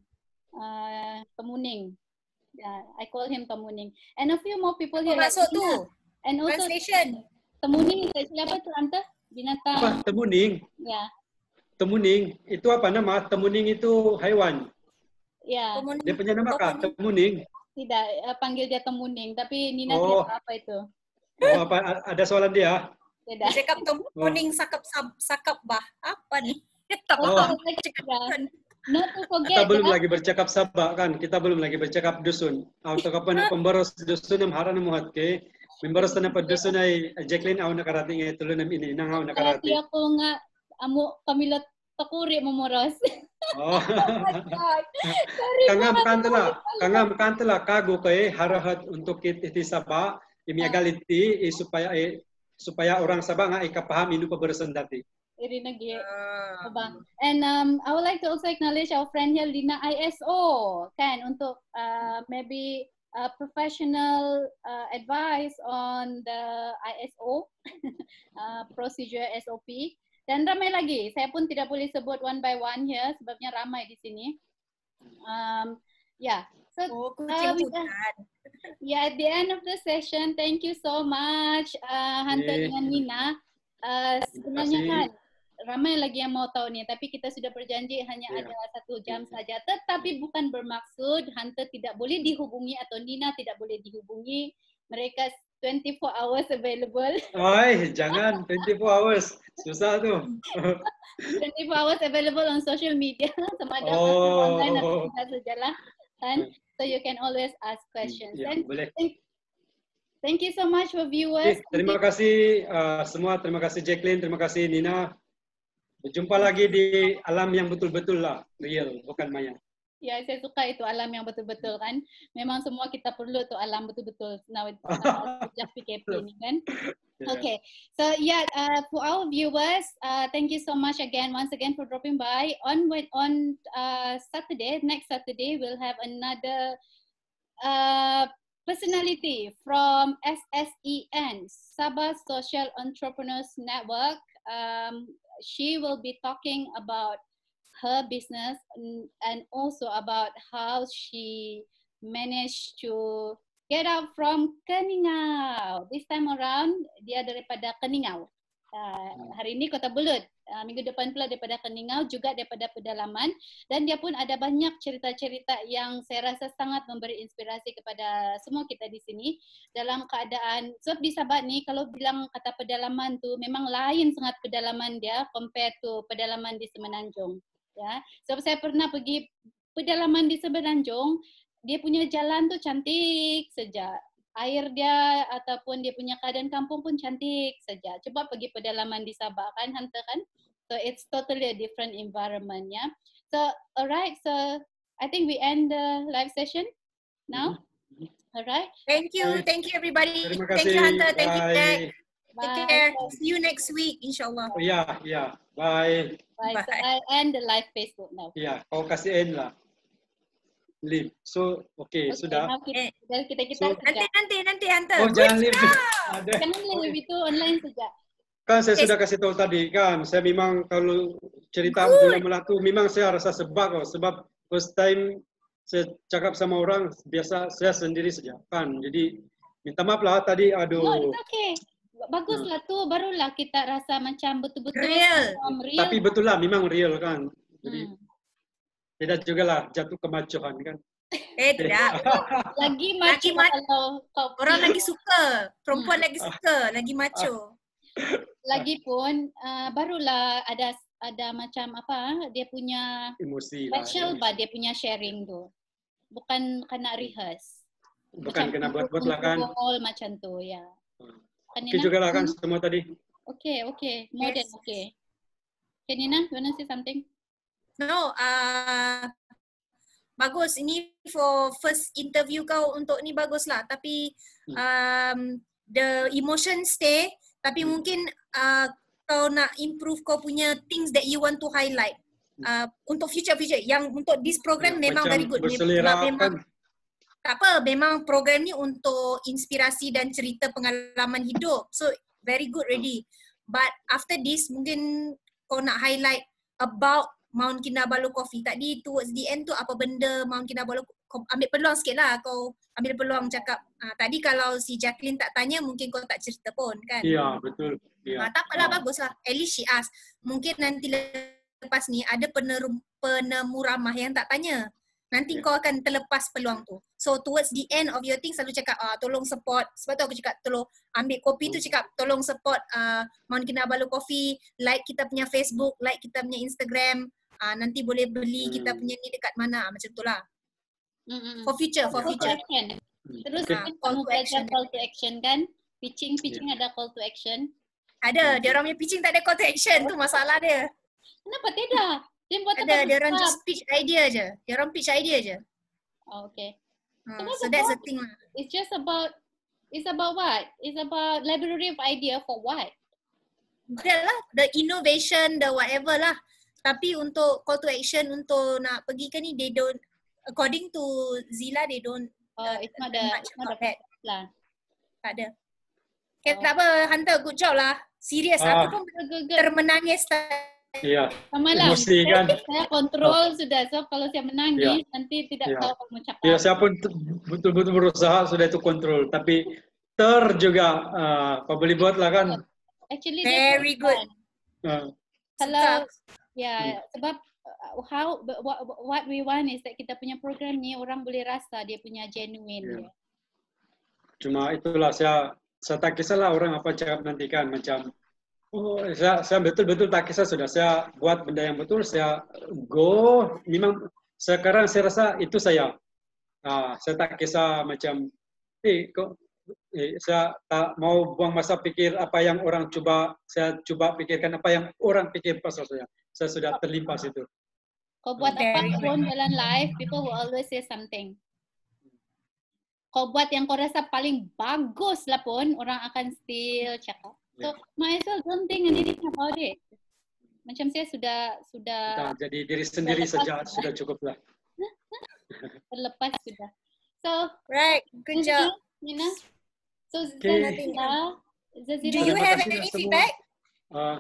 Pemuning. Yeah, I call him Pemuning. And a few more people here. Masuk tu. And also translation. Temuning, apa tu Anta? Binatang. Apa? Temuning? Ya. Temuning. Itu apa nama? Temuning itu haiwan. Ya. Dia punya nama kah? Temuning? Tidak, panggil dia Temuning. Tapi Nina tidak tahu apa itu. Oh, apa? Ada soalan dia? Tidak. Cakap Temuning sakap bah. Apa ni? Oh, Not to Kita forget, belum lagi bercakap Sabah kan, kita belum lagi bercakap dusun. Untuk apa nak pembaros dusun yang harana muhat ke, pembaros na dusun ay Jacqueline aw nakarating ay tulo nam ini nang aw Karati nakarating. ako nga, amo kamila takuri momoros. Oh. God. Sorry po. Kangam kantala kago kay harahat untuk iti Sabah, imiagaliti supaya orang Sabah nga ikapaham inu paberasan dati. Iri nagi. And I would like to also acknowledge our friend here, Lina ISO, kan, untuk maybe professional advice on the ISO procedure SOP. Dan ramai lagi. Saya pun tidak boleh sebut one by one here sebabnya ramai di sini. Yeah. So at the end of the session, thank you so much Hunter dengan Nina. Sebenarnya kan ramai lagi yang mau tahu nih, tapi kita sudah berjanji hanya ada 1 jam saja. Tetapi bukan bermaksud Hunter tidak boleh dihubungi atau Nina tidak boleh dihubungi. Mereka 24 hours available. Ay, jangan 24 hours. Susah tu. 24 hours available on social media. Sama ada online atau tidak sajalah. Kan? So you can always ask questions. Ya, boleh. Thank you so much for viewers. Terima kasih semua. Terima kasih Jacqueline. Terima kasih Nina. Berjumpa lagi di alam yang betul-betul lah. Real, bukan maya. Ya, saya suka itu alam yang betul-betul kan. Memang semua kita perlu tuh alam betul-betul. Now just PKP ini kan. Okay, so yeah, for our viewers, thank you so much once again for dropping by. On Saturday, next Saturday, we'll have another personality from SSEN, Sabah Social Entrepreneurs Network. She will be talking about her business and also about how she managed to get out from Keningau. This time around, dia daripada Keningau. Hari ini Kota Belud. Minggu depan pula daripada Keningau, juga daripada pedalaman. Dan dia pun ada banyak cerita-cerita yang saya rasa sangat memberi inspirasi kepada semua kita di sini. Dalam keadaan, sebab di Sabah ni, kalau bilang kata pedalaman tu, memang lain sangat pedalaman dia compare to pedalaman di Semenanjung. Ya, sebab saya pernah pergi pedalaman di Semenanjung, dia punya jalan tu cantik saja. Air dia ataupun dia punya keadaan kampung pun cantik saja. Coba pergi pedalaman di Sabah kan, Hunter kan? So it's totally a different environment, ya. So alright, so I think we end the live session now. Alright. Thank you everybody. Terima kasih. Thank you Hunter, thank you Jack. Bye. Take care. See you next week, insyaAllah. Ya. Bye. Bye. So I end the live Facebook now. Ya, kau kasih end lah. Leave. So, okay, sudah. Kita Nanti Hunter. Oh, jangan leave. Jangan leave, itu online saja. Kan saya sudah kasih tahu tadi kan, saya memang kalau cerita mula-mula tu memang saya rasa sebab first time saya cakap sama orang biasa saya sendiri saja kan. Jadi minta maaf lah tadi, aduh. No, it's okay. Baguslah tu, barulah kita rasa macam betul-betul real. Tapi betul lah, memang real kan. Jadi tidak juga lah jatuh kemacuan kan. Tidak. Lagi maco kalau orang lagi suka, perempuan lagi suka, lagi maco. Lagipun barulah ada macam apa, dia punya emosi special lah, dia punya sharing tu. Bukan kena rehearse. Bukan kena buat-buat lah kan. Macam tu ya. Oke juga lah kan semua tadi. Okay. More than okay. Okay Nina, you want to say something? No, bagus. Ini for first interview kau untuk ni bagus lah. Tapi the emotion stay. Tapi mungkin kau nak improve kau punya things that you want to highlight. Untuk future. Yang untuk this program memang very good. Memang tak apa, memang program ni untuk inspirasi dan cerita pengalaman hidup. So, very good already. But after this, mungkin kau nak highlight about Mount Kinabalu Coffee. Tadi towards the end tu apa benda Mount Kinabalu, kau ambil peluang sikit lah. Kau ambil peluang cakap. Tadi kalau si Jacqueline tak tanya, mungkin kau tak cerita pun kan? Ya, betul. Ya. Tak apalah, bagus lah. At least she ask. Mungkin nanti lepas ni ada penemu ramah yang tak tanya. Nanti kau akan terlepas peluang tu. So towards the end of your thing selalu cakap tolong support. Sebab tu aku cakap tolong ambil kopi tu cakap tolong support Mount Kinabalu Coffee, like kita punya Facebook, like kita punya Instagram, nanti boleh beli kita punya ni dekat mana, macam tu lah. For future. Terus Okay. kamu belajar call to action kan? Pitching ada call to action. Ada, dia orang punya pitching tak ada call to action, tu masalah dia. Kenapa tidak? Dia buat Ada, dia orang apa? just pitch idea je. Dia orang pitch idea je. Oh, okay. So that's the thing lah. It's about what? It's about library of idea for what? That lah, the innovation, the whatever lah. Tapi untuk call to action, untuk nak pergi ke ni, they don't, according to Zila, they don't. It's not the lah. Tak ada. Okay, tak apa, Hunter, good job lah. Serius, aku pun termenangis. Iya. Sama lah. Emosi kan. Saya kontrol sudah. So kalau saya menangis, nanti tidak tahu apa mengucapkan. Ya, saya pun betul-betul berusaha sudah itu kontrol. Tapi juga apa boleh buat lah kan. Actually, very good. Kalau sebab what we want is that kita punya program ni orang boleh rasa dia punya genuine. Yeah. Cuma itulah saya tak kisahlah orang apa cakap nanti kan, macam saya betul-betul tak kisah, sudah saya buat benda yang betul, saya go, memang sekarang saya rasa itu saya tak kisah macam saya tak mau buang masa pikir apa yang orang saya coba pikirkan apa yang orang pikir pasal saya sudah terlimpas itu. Kau buat apapun dalam life, people will always say something. Kau buat yang kau rasa paling bagus lah pun, orang akan still cakap. So, might as well don't think anything about it. Macam saya sudah jadi diri sendiri saja sudah cukup lah. Terlepas sudah. So, right, good job, Nina. So, Zazira, do you have any feedback?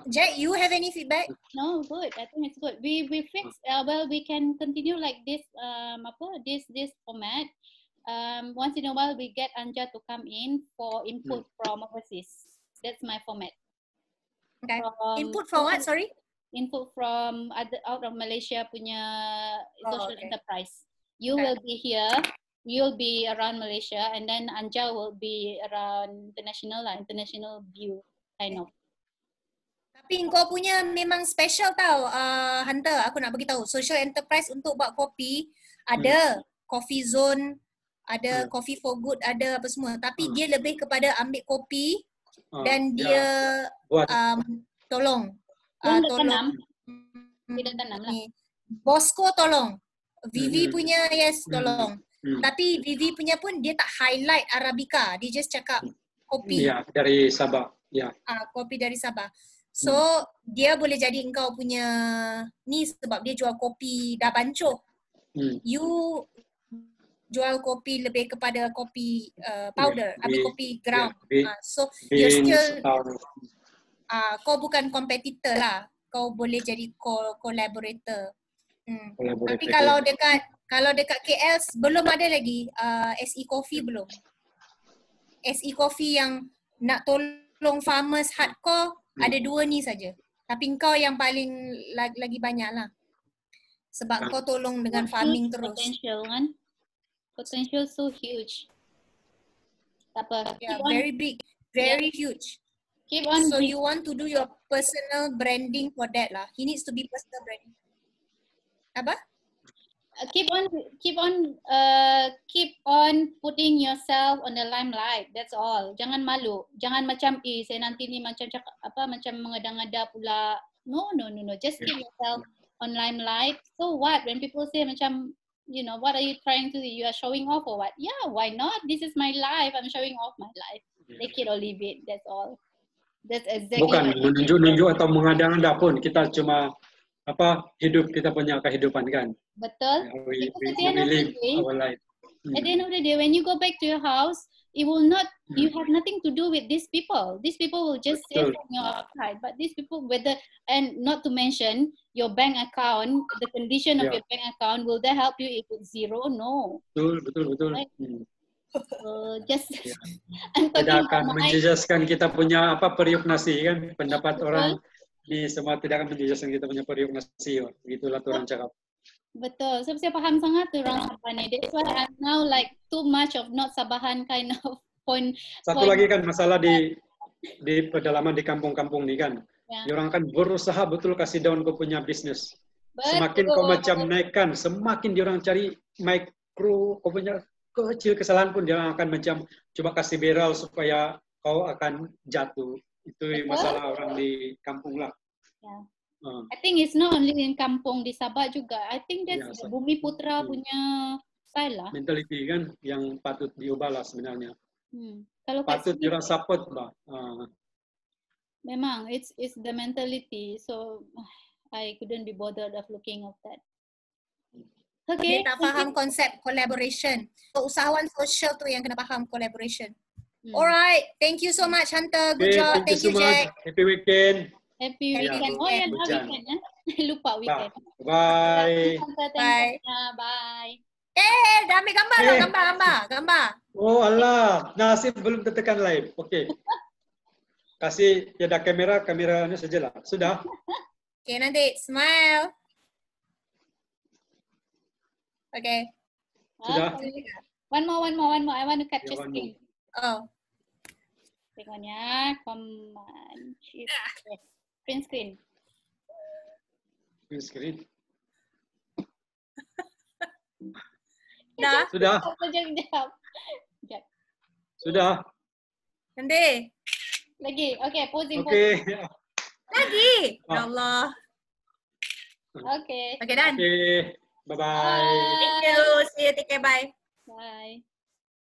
Jack, you have any feedback? No, good. I think it's good. We fixed. Well, we can continue like this. This format. Once in a while, we get Anja to come in for input from overseas. That's my format. Okay. Input from what? Sorry. Input from out of Malaysia punya social enterprise. You will be here. You'll be around Malaysia, and then Anja will be around international view kind of. Tapi kau punya memang special tau, Hunter. Aku nak beritahu. Social enterprise untuk buat kopi ada, coffee zone ada, coffee for good ada, apa semua. Tapi dia lebih kepada ambil kopi dan dia tolong. Tolong. Tidak tanam lah. Bosco tolong. Vivi punya tolong. Tapi Vivi punya pun dia tak highlight Arabica. Dia just cakap kopi. Ya, dari Sabah. Ya. Kopi dari Sabah. So, dia boleh jadi engkau punya ni sebab dia jual kopi dah bancuh. You jual kopi lebih kepada kopi powder, ambil kopi ground. So, you're still, kau bukan kompetitor lah. Kau boleh jadi collaborator. Tapi kalau dekat KL belum ada lagi SE Coffee belum. SE Coffee yang nak tolong farmers hardcore ada 2 ni saja. Tapi kau yang paling lagi banyak lah. Sebab kau tolong dengan farming terus. Potential kan? Potential so huge. Tak apa. Yeah, very big. Very huge. Keep on. So you want to do your personal branding for that lah. He needs to be personal branding. Apa? Keep on putting yourself on the limelight. That's all. Jangan malu. Jangan macam saya nanti ni macam cakap macam mengada-ngada pula. No. Just keep yourself on limelight. So what? When people say macam, what are you trying to do? You are showing off or what? Yeah, why not? This is my life. I'm showing off my life. Take it or leave it. That's all. That's exactly. Bukan menunjuk-nunjuk atau mengada-ngada pun. Kita cuma hidup kita punya kehidupan kan. Betul. Because at the end of the day, at the end of the day, when you go back to your house, it will not. You have nothing to do with these people. These people will just say from your outside. But these people, and not to mention your bank account, the condition of your bank account, will that help you if it's zero? No. Betul. Right? Just tidak akan menjejaskan kita punya periuk nasi kan, pendapat orang. Ini semua tidak akan menjejaskan kita punya periuk nasi. Begitulah orang cakap. Betul. So, saya faham sangat tu orang Sabah ni. That's why I'm now like too much of not Sabahan kind of point. Satu lagi kan masalah di pedalaman di kampung-kampung ni kan. Orang kan berusaha betul kasih down kau punya bisnes. Semakin kau macam naikkan, semakin dia orang cari mikro, kau punya kecil kesalahan pun dia orang akan macam coba kasih viral supaya kau akan jatuh. Itu masalah orang di kampung lah. Yeah. I think it's not only in kampung, di Sabah juga. I think that's Ya, Bumi Putra punya style lah. mentality kan yang patut diubah lah sebenarnya. Kalau kat Patut sini, dia orang support bah. memang it's the mentality. So I couldn't be bothered of looking of that. Okay. Dia tak faham konsep collaboration. So, usahawan sosial tu yang kena faham collaboration. Alright, thank you so much Hunter. Good job. Thank you so much. Jack. Happy weekend. Happy weekend. Oh ya, dah weekend ya. Lupa weekend. Bye. Bye. Bye. Dah ambil gambar tau, gambar. Oh Allah, nasib belum tertekan live. Okey. Kasih tiada kamera ni sajalah. Sudah. Okay, nanti smile. Okay. Sudah. One more. I want to capture screen. Oh. Tengoknya, command shift. Print screen. Print screen. Dah? Sudah. Sekejap. Sudah. Nanti. Lagi. Okay, posing. Okey. Lagi. Ya Allah. Okay. Okay, done. Okey. Bye-bye. Thank you. See you. Take care. Bye. Bye.